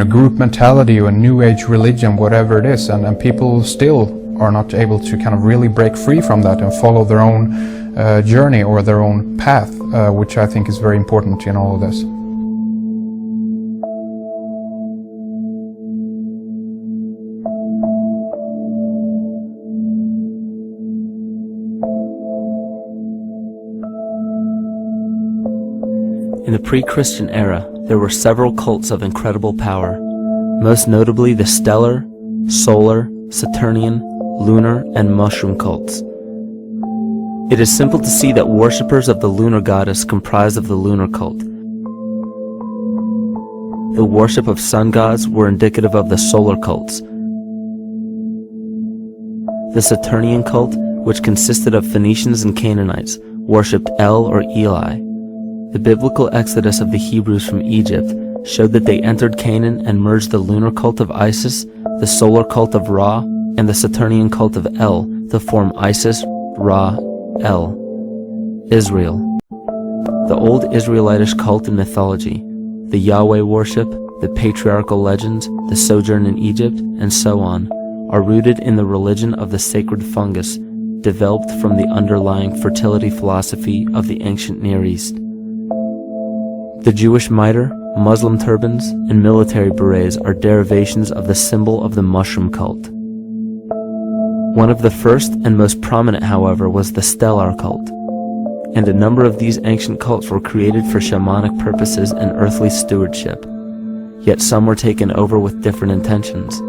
group mentality or a new age religion, whatever it is, and people still are not able to kind of really break free from that and follow their own journey or their own path, which I think is very important in all of this. In the pre-Christian era, there were several cults of incredible power, most notably the stellar, solar, Saturnian, lunar, and mushroom cults. It is simple to see that worshippers of the lunar goddess comprised of the lunar cult. The worship of sun gods were indicative of the solar cults. The Saturnian cult, which consisted of Phoenicians and Canaanites, worshipped El or Eli. The biblical exodus of the Hebrews from Egypt showed that they entered Canaan and merged the lunar cult of Isis, the solar cult of Ra, and the Saturnian cult of El to form Isis, Ra, El. Israel. The old Israelitish cult and mythology, the Yahweh worship, the patriarchal legends, the sojourn in Egypt, and so on, are rooted in the religion of the sacred fungus, developed from the underlying fertility philosophy of the ancient Near East. The Jewish mitre, Muslim turbans, and military berets are derivations of the symbol of the mushroom cult. One of the first and most prominent, however, was the stellar cult, and a number of these ancient cults were created for shamanic purposes and earthly stewardship, yet some were taken over with different intentions.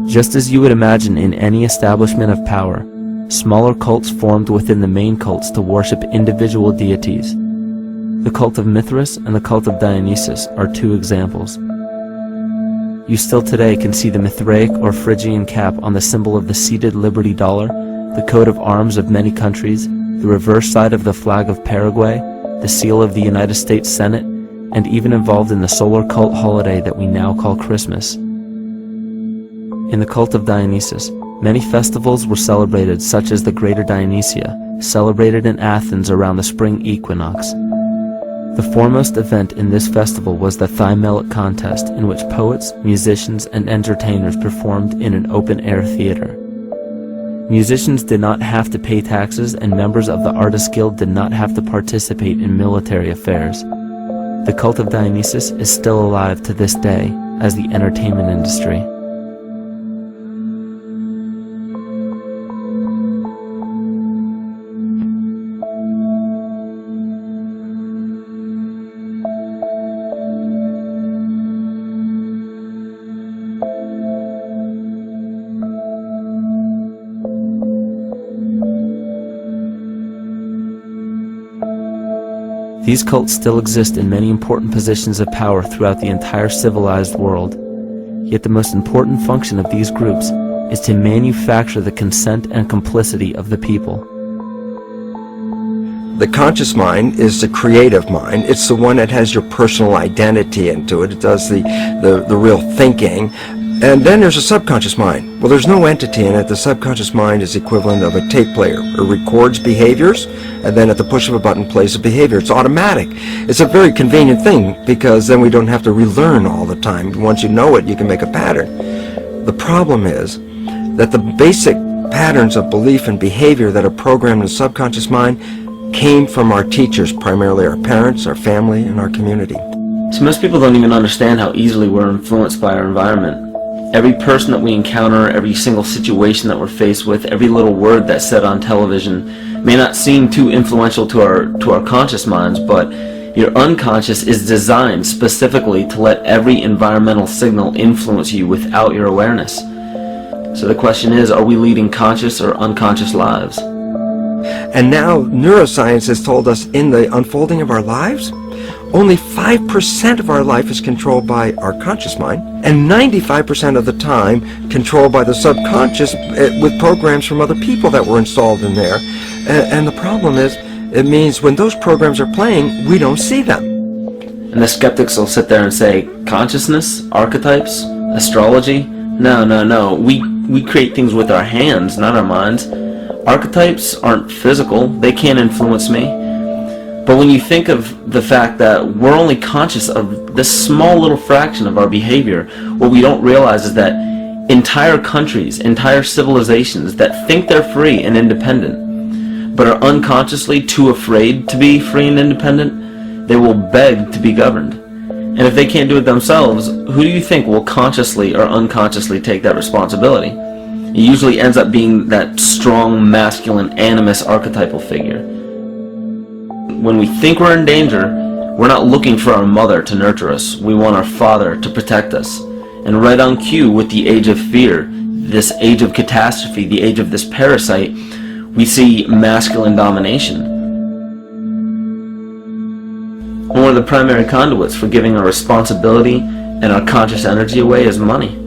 Just as you would imagine in any establishment of power, smaller cults formed within the main cults to worship individual deities. The cult of Mithras and the cult of Dionysus are two examples. You still today can see the Mithraic or Phrygian cap on the symbol of the seated Liberty dollar, the coat of arms of many countries, the reverse side of the flag of Paraguay, the seal of the United States Senate, and even involved in the solar cult holiday that we now call Christmas. In the cult of Dionysus, many festivals were celebrated, such as the Greater Dionysia, celebrated in Athens around the spring equinox. The foremost event in this festival was the Thymelic contest, in which poets, musicians, and entertainers performed in an open-air theater. Musicians did not have to pay taxes, and members of the Artists Guild did not have to participate in military affairs. The cult of Dionysus is still alive to this day as the entertainment industry. These cults still exist in many important positions of power throughout the entire civilized world. Yet the most important function of these groups is to manufacture the consent and complicity of the people. The conscious mind is the creative mind. It's the one that has your personal identity into it. It does the real thinking. And then there's a subconscious mind. Well, there's no entity in it. The subconscious mind is the equivalent of a tape player. It records behaviors, and then at the push of a button plays a behavior. It's automatic. It's a very convenient thing, because then we don't have to relearn all the time. Once you know it, you can make a pattern. The problem is that the basic patterns of belief and behavior that are programmed in the subconscious mind came from our teachers, primarily our parents, our family, and our community. So most people don't even understand how easily we're influenced by our environment. Every person that we encounter, every single situation that we're faced with, every little word that's said on television may not seem too influential to our conscious minds, but your unconscious is designed specifically to let every environmental signal influence you without your awareness. So the question is, are we leading conscious or unconscious lives? And now neuroscience has told us in the unfolding of our lives, only 5% of our life is controlled by our conscious mind, and 95% of the time controlled by the subconscious with programs from other people that were installed in there. And the problem is, it means when those programs are playing, we don't see them. And the skeptics will sit there and say, consciousness, archetypes, astrology? No. We create things with our hands, not our minds. Archetypes aren't physical. They can't influence me. But when you think of the fact that we're only conscious of this small little fraction of our behavior, what we don't realize is that entire countries, entire civilizations that think they're free and independent, but are unconsciously too afraid to be free and independent, they will beg to be governed. And if they can't do it themselves, who do you think will consciously or unconsciously take that responsibility? It usually ends up being that strong, masculine, animus archetypal figure. When we think we're in danger, we're not looking for our mother to nurture us. We want our father to protect us. And right on cue with the age of fear, this age of catastrophe, the age of this parasite, we see masculine domination. And one of the primary conduits for giving our responsibility and our conscious energy away is money.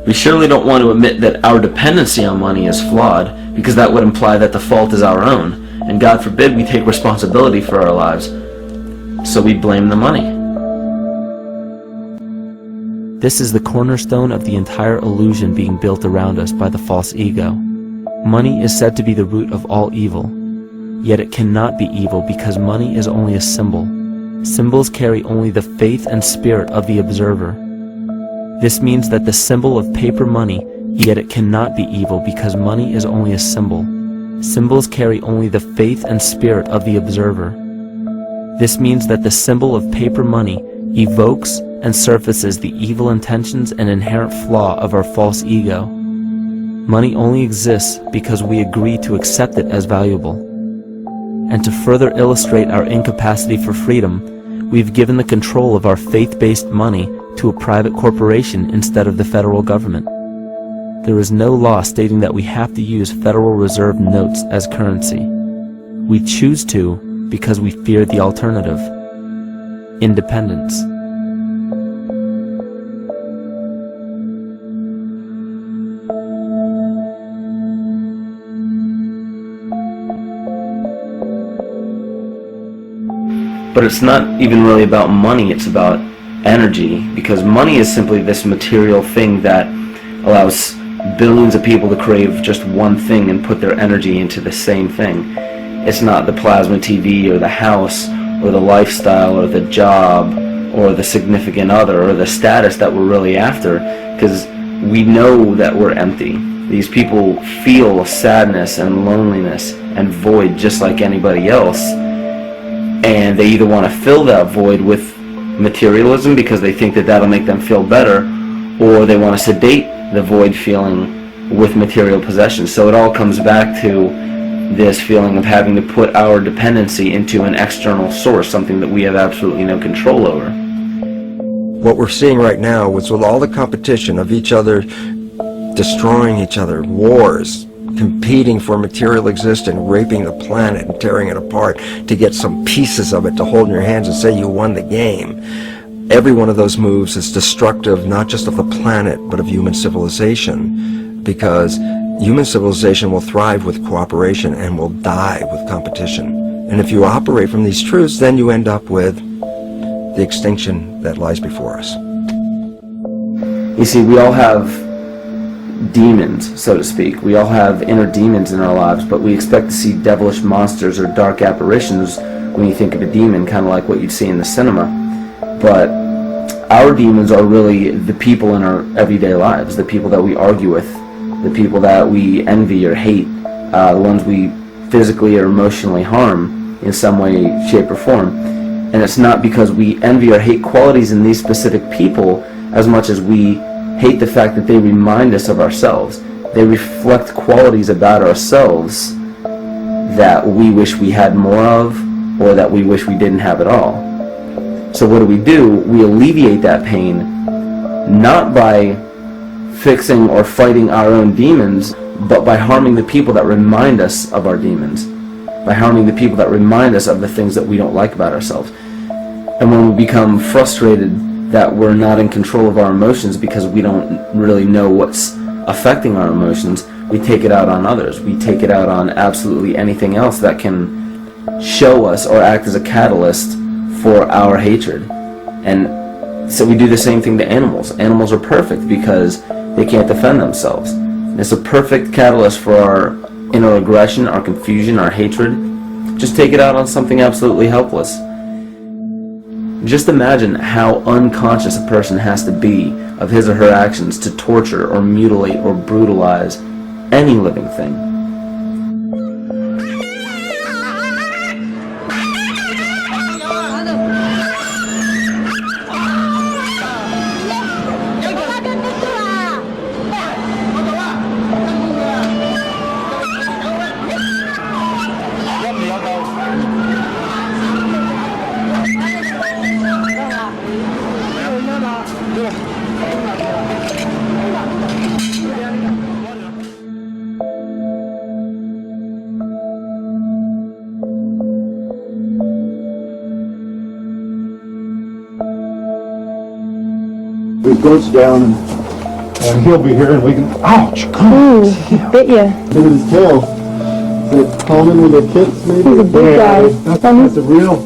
We surely don't want to admit that our dependency on money is flawed, because that would imply that the fault is our own. And God forbid we take responsibility for our lives, so we blame the money. This is the cornerstone of the entire illusion being built around us by the false ego. Money is said to be the root of all evil, yet it cannot be evil because money is only a symbol. Symbols carry only the faith and spirit of the observer. This means that the symbol of paper money, yet it cannot be evil because money is only a symbol. Symbols carry only the faith and spirit of the observer. This means that the symbol of paper money evokes and surfaces the evil intentions and inherent flaw of our false ego. Money only exists because we agree to accept it as valuable. And to further illustrate our incapacity for freedom, we've given the control of our faith-based money to a private corporation instead of the federal government. There is no law stating that we have to use Federal Reserve notes as currency. We choose to because we fear the alternative: independence. But it's not even really about money, it's about energy, because money is simply this material thing that allows billions of people to crave just one thing and put their energy into the same thing. It's not the plasma TV or the house or the lifestyle or the job or the significant other or the status that we're really after, because we know that we're empty. These people feel sadness and loneliness and void just like anybody else, and they either want to fill that void with materialism because they think that that'll make them feel better, or they want to sedate the void feeling with material possessions. So it all comes back to this feeling of having to put our dependency into an external source, something that we have absolutely no control over. What we're seeing right now is with all the competition of each other destroying each other, wars, competing for material existence, raping the planet and tearing it apart to get some pieces of it to hold in your hands and say you won the game. Every one of those moves is destructive not just of the planet but of human civilization, because human civilization will thrive with cooperation and will die with competition. And if you operate from these truths, then you end up with the extinction that lies before us. You see, we all have demons, so to speak. We all have inner demons in our lives, but we expect to see devilish monsters or dark apparitions when you think of a demon, kind of like what you'd see in the cinema. But our demons are really the people in our everyday lives, the people that we argue with, the people that we envy or hate, the ones we physically or emotionally harm in some way, shape, or form. And it's not because we envy or hate qualities in these specific people as much as we hate the fact that they remind us of ourselves. They reflect qualities about ourselves that we wish we had more of, or that we wish we didn't have at all. So what do? We alleviate that pain not by fixing or fighting our own demons, but by harming the people that remind us of our demons, by harming the people that remind us of the things that we don't like about ourselves. And when we become frustrated that we're not in control of our emotions because we don't really know what's affecting our emotions, we take it out on others. We take it out on absolutely anything else that can show us or act as a catalyst for our hatred. And so we do the same thing to animals. Animals are perfect because they can't defend themselves. And it's a perfect catalyst for our inner aggression, our confusion, our hatred. Just take it out on something absolutely helpless. Just imagine how unconscious a person has to be of his or her actions to torture or mutilate or brutalize any living thing. It goes down and he'll be here and we can, ouch, come on. Ooh, bit ya. Look at his tail. Is it common with the kids maybe? He's a big guy. That's a real.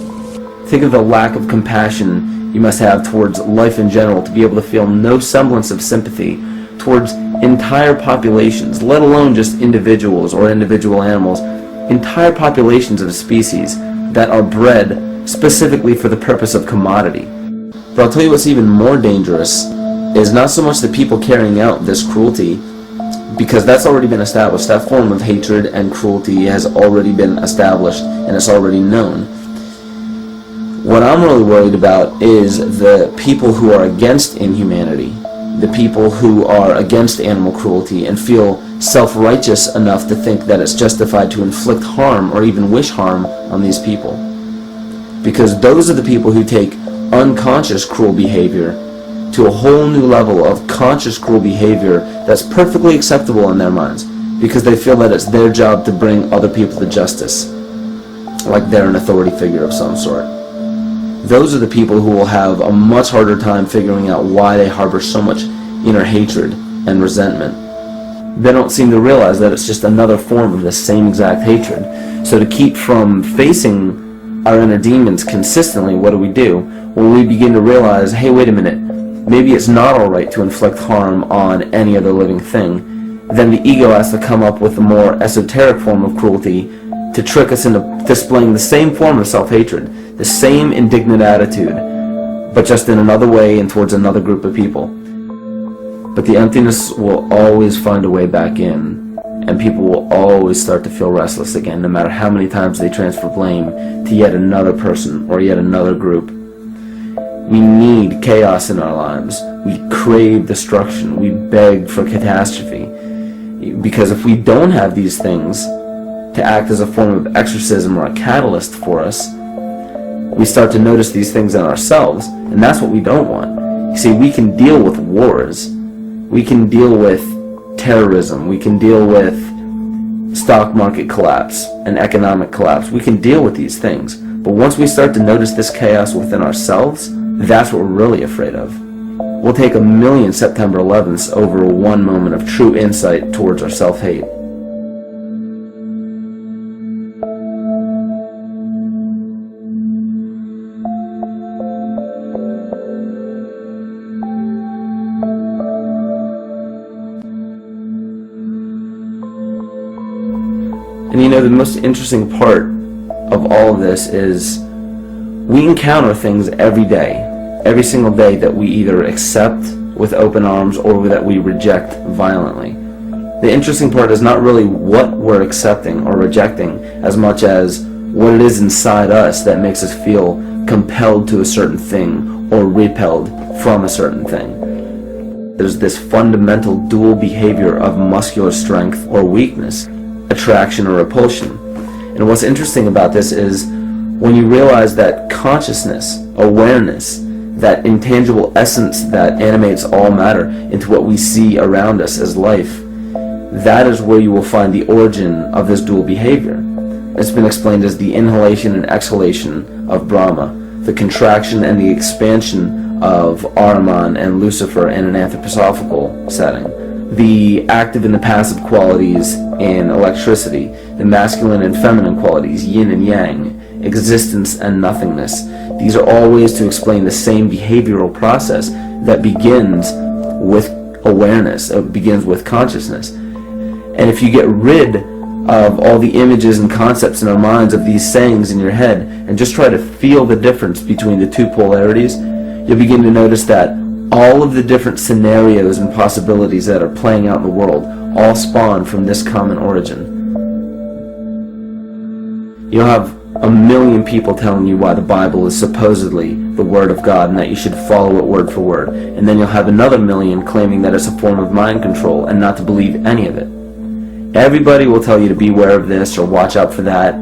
Think of the lack of compassion you must have towards life in general to be able to feel no semblance of sympathy towards entire populations, let alone just individuals or individual animals, entire populations of a species that are bred specifically for the purpose of commodity. But I'll tell you what's even more dangerous is not so much the people carrying out this cruelty, because that's already been established. That form of hatred and cruelty has already been established and it's already known. What I'm really worried about is the people who are against inhumanity, the people who are against animal cruelty and feel self-righteous enough to think that it's justified to inflict harm or even wish harm on these people. Because those are the people who take unconscious cruel behavior to a whole new level of conscious cruel behavior that's perfectly acceptable in their minds, because they feel that it's their job to bring other people to justice, like they're an authority figure of some sort. Those are the people who will have a much harder time figuring out why they harbor so much inner hatred and resentment. They don't seem to realize that it's just another form of the same exact hatred. So to keep from facing our inner demons consistently, what do? Well, we begin to realize, hey, wait a minute, maybe it's not alright to inflict harm on any other living thing. Then the ego has to come up with a more esoteric form of cruelty to trick us into displaying the same form of self-hatred, the same indignant attitude, but just in another way and towards another group of people. But the emptiness will always find a way back in, and people will always start to feel restless again, no matter how many times they transfer blame to yet another person or yet another group. We need chaos in our lives. We crave destruction. We beg for catastrophe. Because if we don't have these things to act as a form of exorcism or a catalyst for us, we start to notice these things in ourselves, and that's what we don't want. You see, we can deal with wars. We can deal with terrorism. We can deal with stock market collapse and economic collapse. We can deal with these things. But once we start to notice this chaos within ourselves, that's what we're really afraid of. We'll take 1,000,000 September 11ths over one moment of true insight towards our self-hate. And you know, the most interesting part of all of this is we encounter things every day, every single day, that we either accept with open arms or that we reject violently. The interesting part is not really what we're accepting or rejecting as much as what it is inside us that makes us feel compelled to a certain thing or repelled from a certain thing. There's this fundamental dual behavior of muscular strength or weakness, attraction or repulsion. And what's interesting about this is when you realize that consciousness, awareness, that intangible essence that animates all matter into what we see around us as life, that is where you will find the origin of this dual behavior. It's been explained as the inhalation and exhalation of Brahma, the contraction and the expansion of Ahriman and Lucifer in an anthroposophical setting, the active and the passive qualities in electricity, the masculine and feminine qualities, yin and yang, existence and nothingness. These are all ways to explain the same behavioral process that begins with awareness, it begins with consciousness. And if you get rid of all the images and concepts in our minds of these sayings in your head and just try to feel the difference between the two polarities, you'll begin to notice that all of the different scenarios and possibilities that are playing out in the world all spawn from this common origin. You'll have 1,000,000 people telling you why the Bible is supposedly the Word of God and that you should follow it word for word. And then you'll have another 1,000,000 claiming that it's a form of mind control and not to believe any of it. Everybody will tell you to beware of this or watch out for that.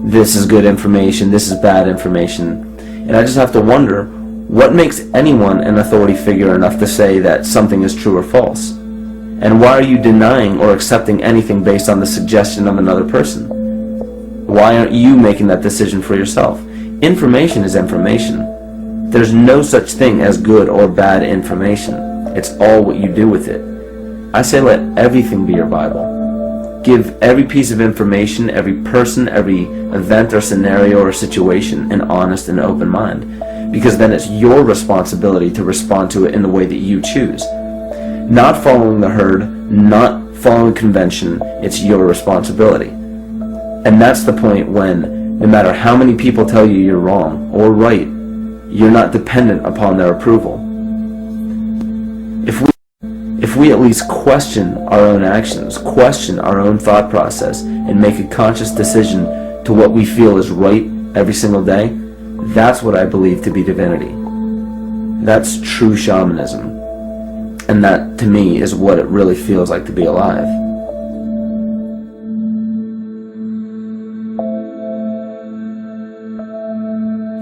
This is good information, this is bad information. And I just have to wonder, what makes anyone an authority figure enough to say that something is true or false? And why are you denying or accepting anything based on the suggestion of another person? Why aren't you making that decision for yourself? Information is information. There's no such thing as good or bad information. It's all what you do with it. I say let everything be your Bible. Give every piece of information, every person, every event or scenario or situation an honest and open mind. Because then it's your responsibility to respond to it in the way that you choose. Not following the herd, not following convention, it's your responsibility. And that's the point when, no matter how many people tell you you're wrong or right, you're not dependent upon their approval. If we at least question our own actions, question our own thought process, and make a conscious decision to what we feel is right every single day, that's what I believe to be divinity. That's true shamanism. And that, to me, is what it really feels like to be alive.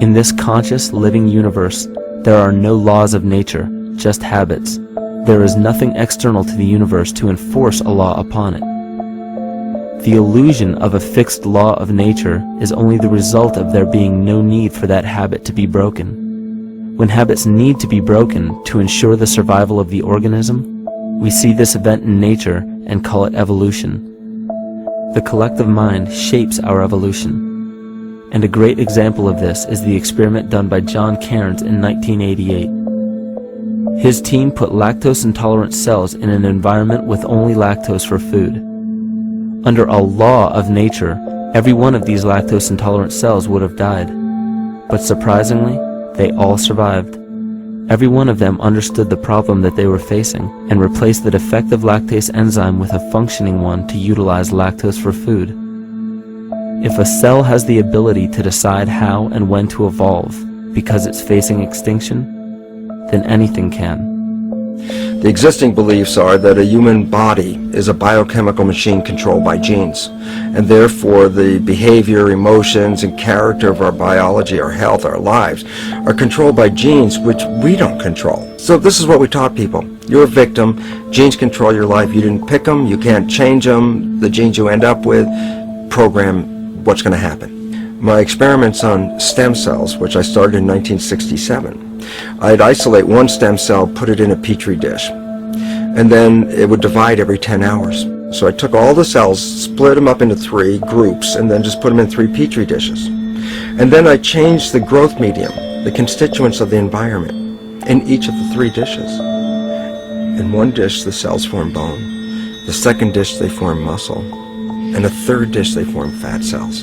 In this conscious, living universe, there are no laws of nature, just habits. There is nothing external to the universe to enforce a law upon it. The illusion of a fixed law of nature is only the result of there being no need for that habit to be broken. When habits need to be broken to ensure the survival of the organism, we see this event in nature and call it evolution. The collective mind shapes our evolution. And a great example of this is the experiment done by John Cairns in 1988. His team put lactose-intolerant cells in an environment with only lactose for food. Under a law of nature, every one of these lactose-intolerant cells would have died. But surprisingly, they all survived. Every one of them understood the problem that they were facing and replaced the defective lactase enzyme with a functioning one to utilize lactose for food. If a cell has the ability to decide how and when to evolve because it's facing extinction, then anything can. The existing beliefs are that a human body is a biochemical machine controlled by genes, and therefore the behavior, emotions, and character of our biology, our health, our lives, are controlled by genes which we don't control. So this is what we taught people. You're a victim. Genes control your life. You didn't pick them. You can't change them. The genes you end up with program what's going to happen. My experiments on stem cells, which I started in 1967, I'd isolate one stem cell, put it in a petri dish, and then it would divide every 10 hours. So I took all the cells, split them up into 3 groups, and then just put them in 3 petri dishes. And then I changed the growth medium, the constituents of the environment, in each of the 3 dishes. In one dish, the cells form bone. The second dish, they form muscle. And the third dish, they form fat cells.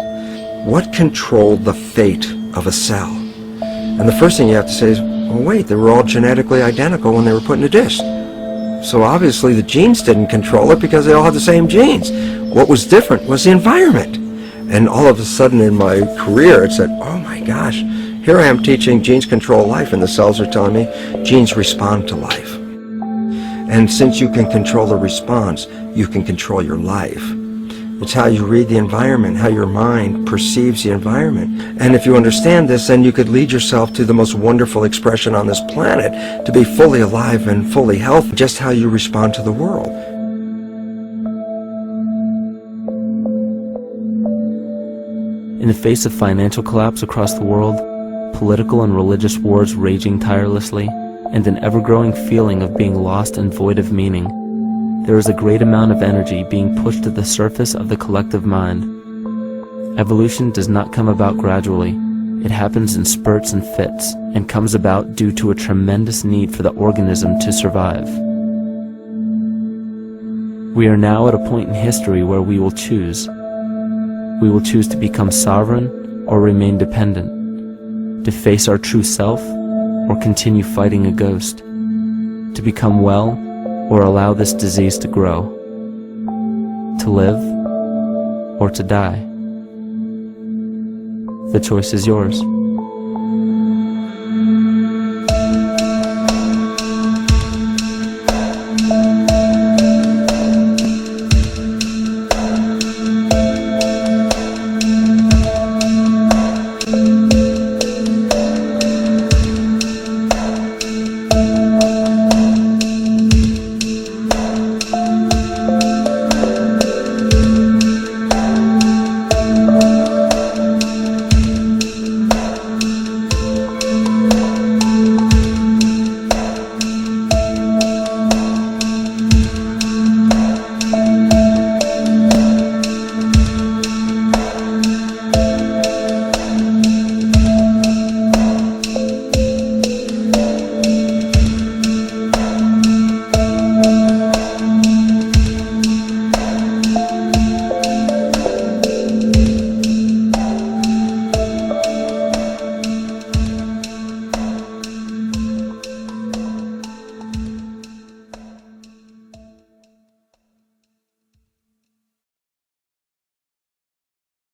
What controlled the fate of a cell? And the first thing you have to say is, well, wait, they were all genetically identical when they were put in a dish. So obviously the genes didn't control it because they all had the same genes. What was different was the environment. And all of a sudden in my career it said, oh my gosh, here I am teaching genes control life, and the cells are telling me genes respond to life. And since you can control the response, you can control your life. It's how you read the environment, how your mind perceives the environment. And if you understand this, then you could lead yourself to the most wonderful expression on this planet, to be fully alive and fully healthy, just how you respond to the world. In the face of financial collapse across the world, political and religious wars raging tirelessly, and an ever-growing feeling of being lost and void of meaning, there is a great amount of energy being pushed to the surface of the collective mind. Evolution does not come about gradually. It happens in spurts and fits, and comes about due to a tremendous need for the organism to survive. We are now at a point in history where we will choose. We will choose to become sovereign or remain dependent, to face our true self or continue fighting a ghost, to become well or allow this disease to grow, to live or to die. The choice is yours.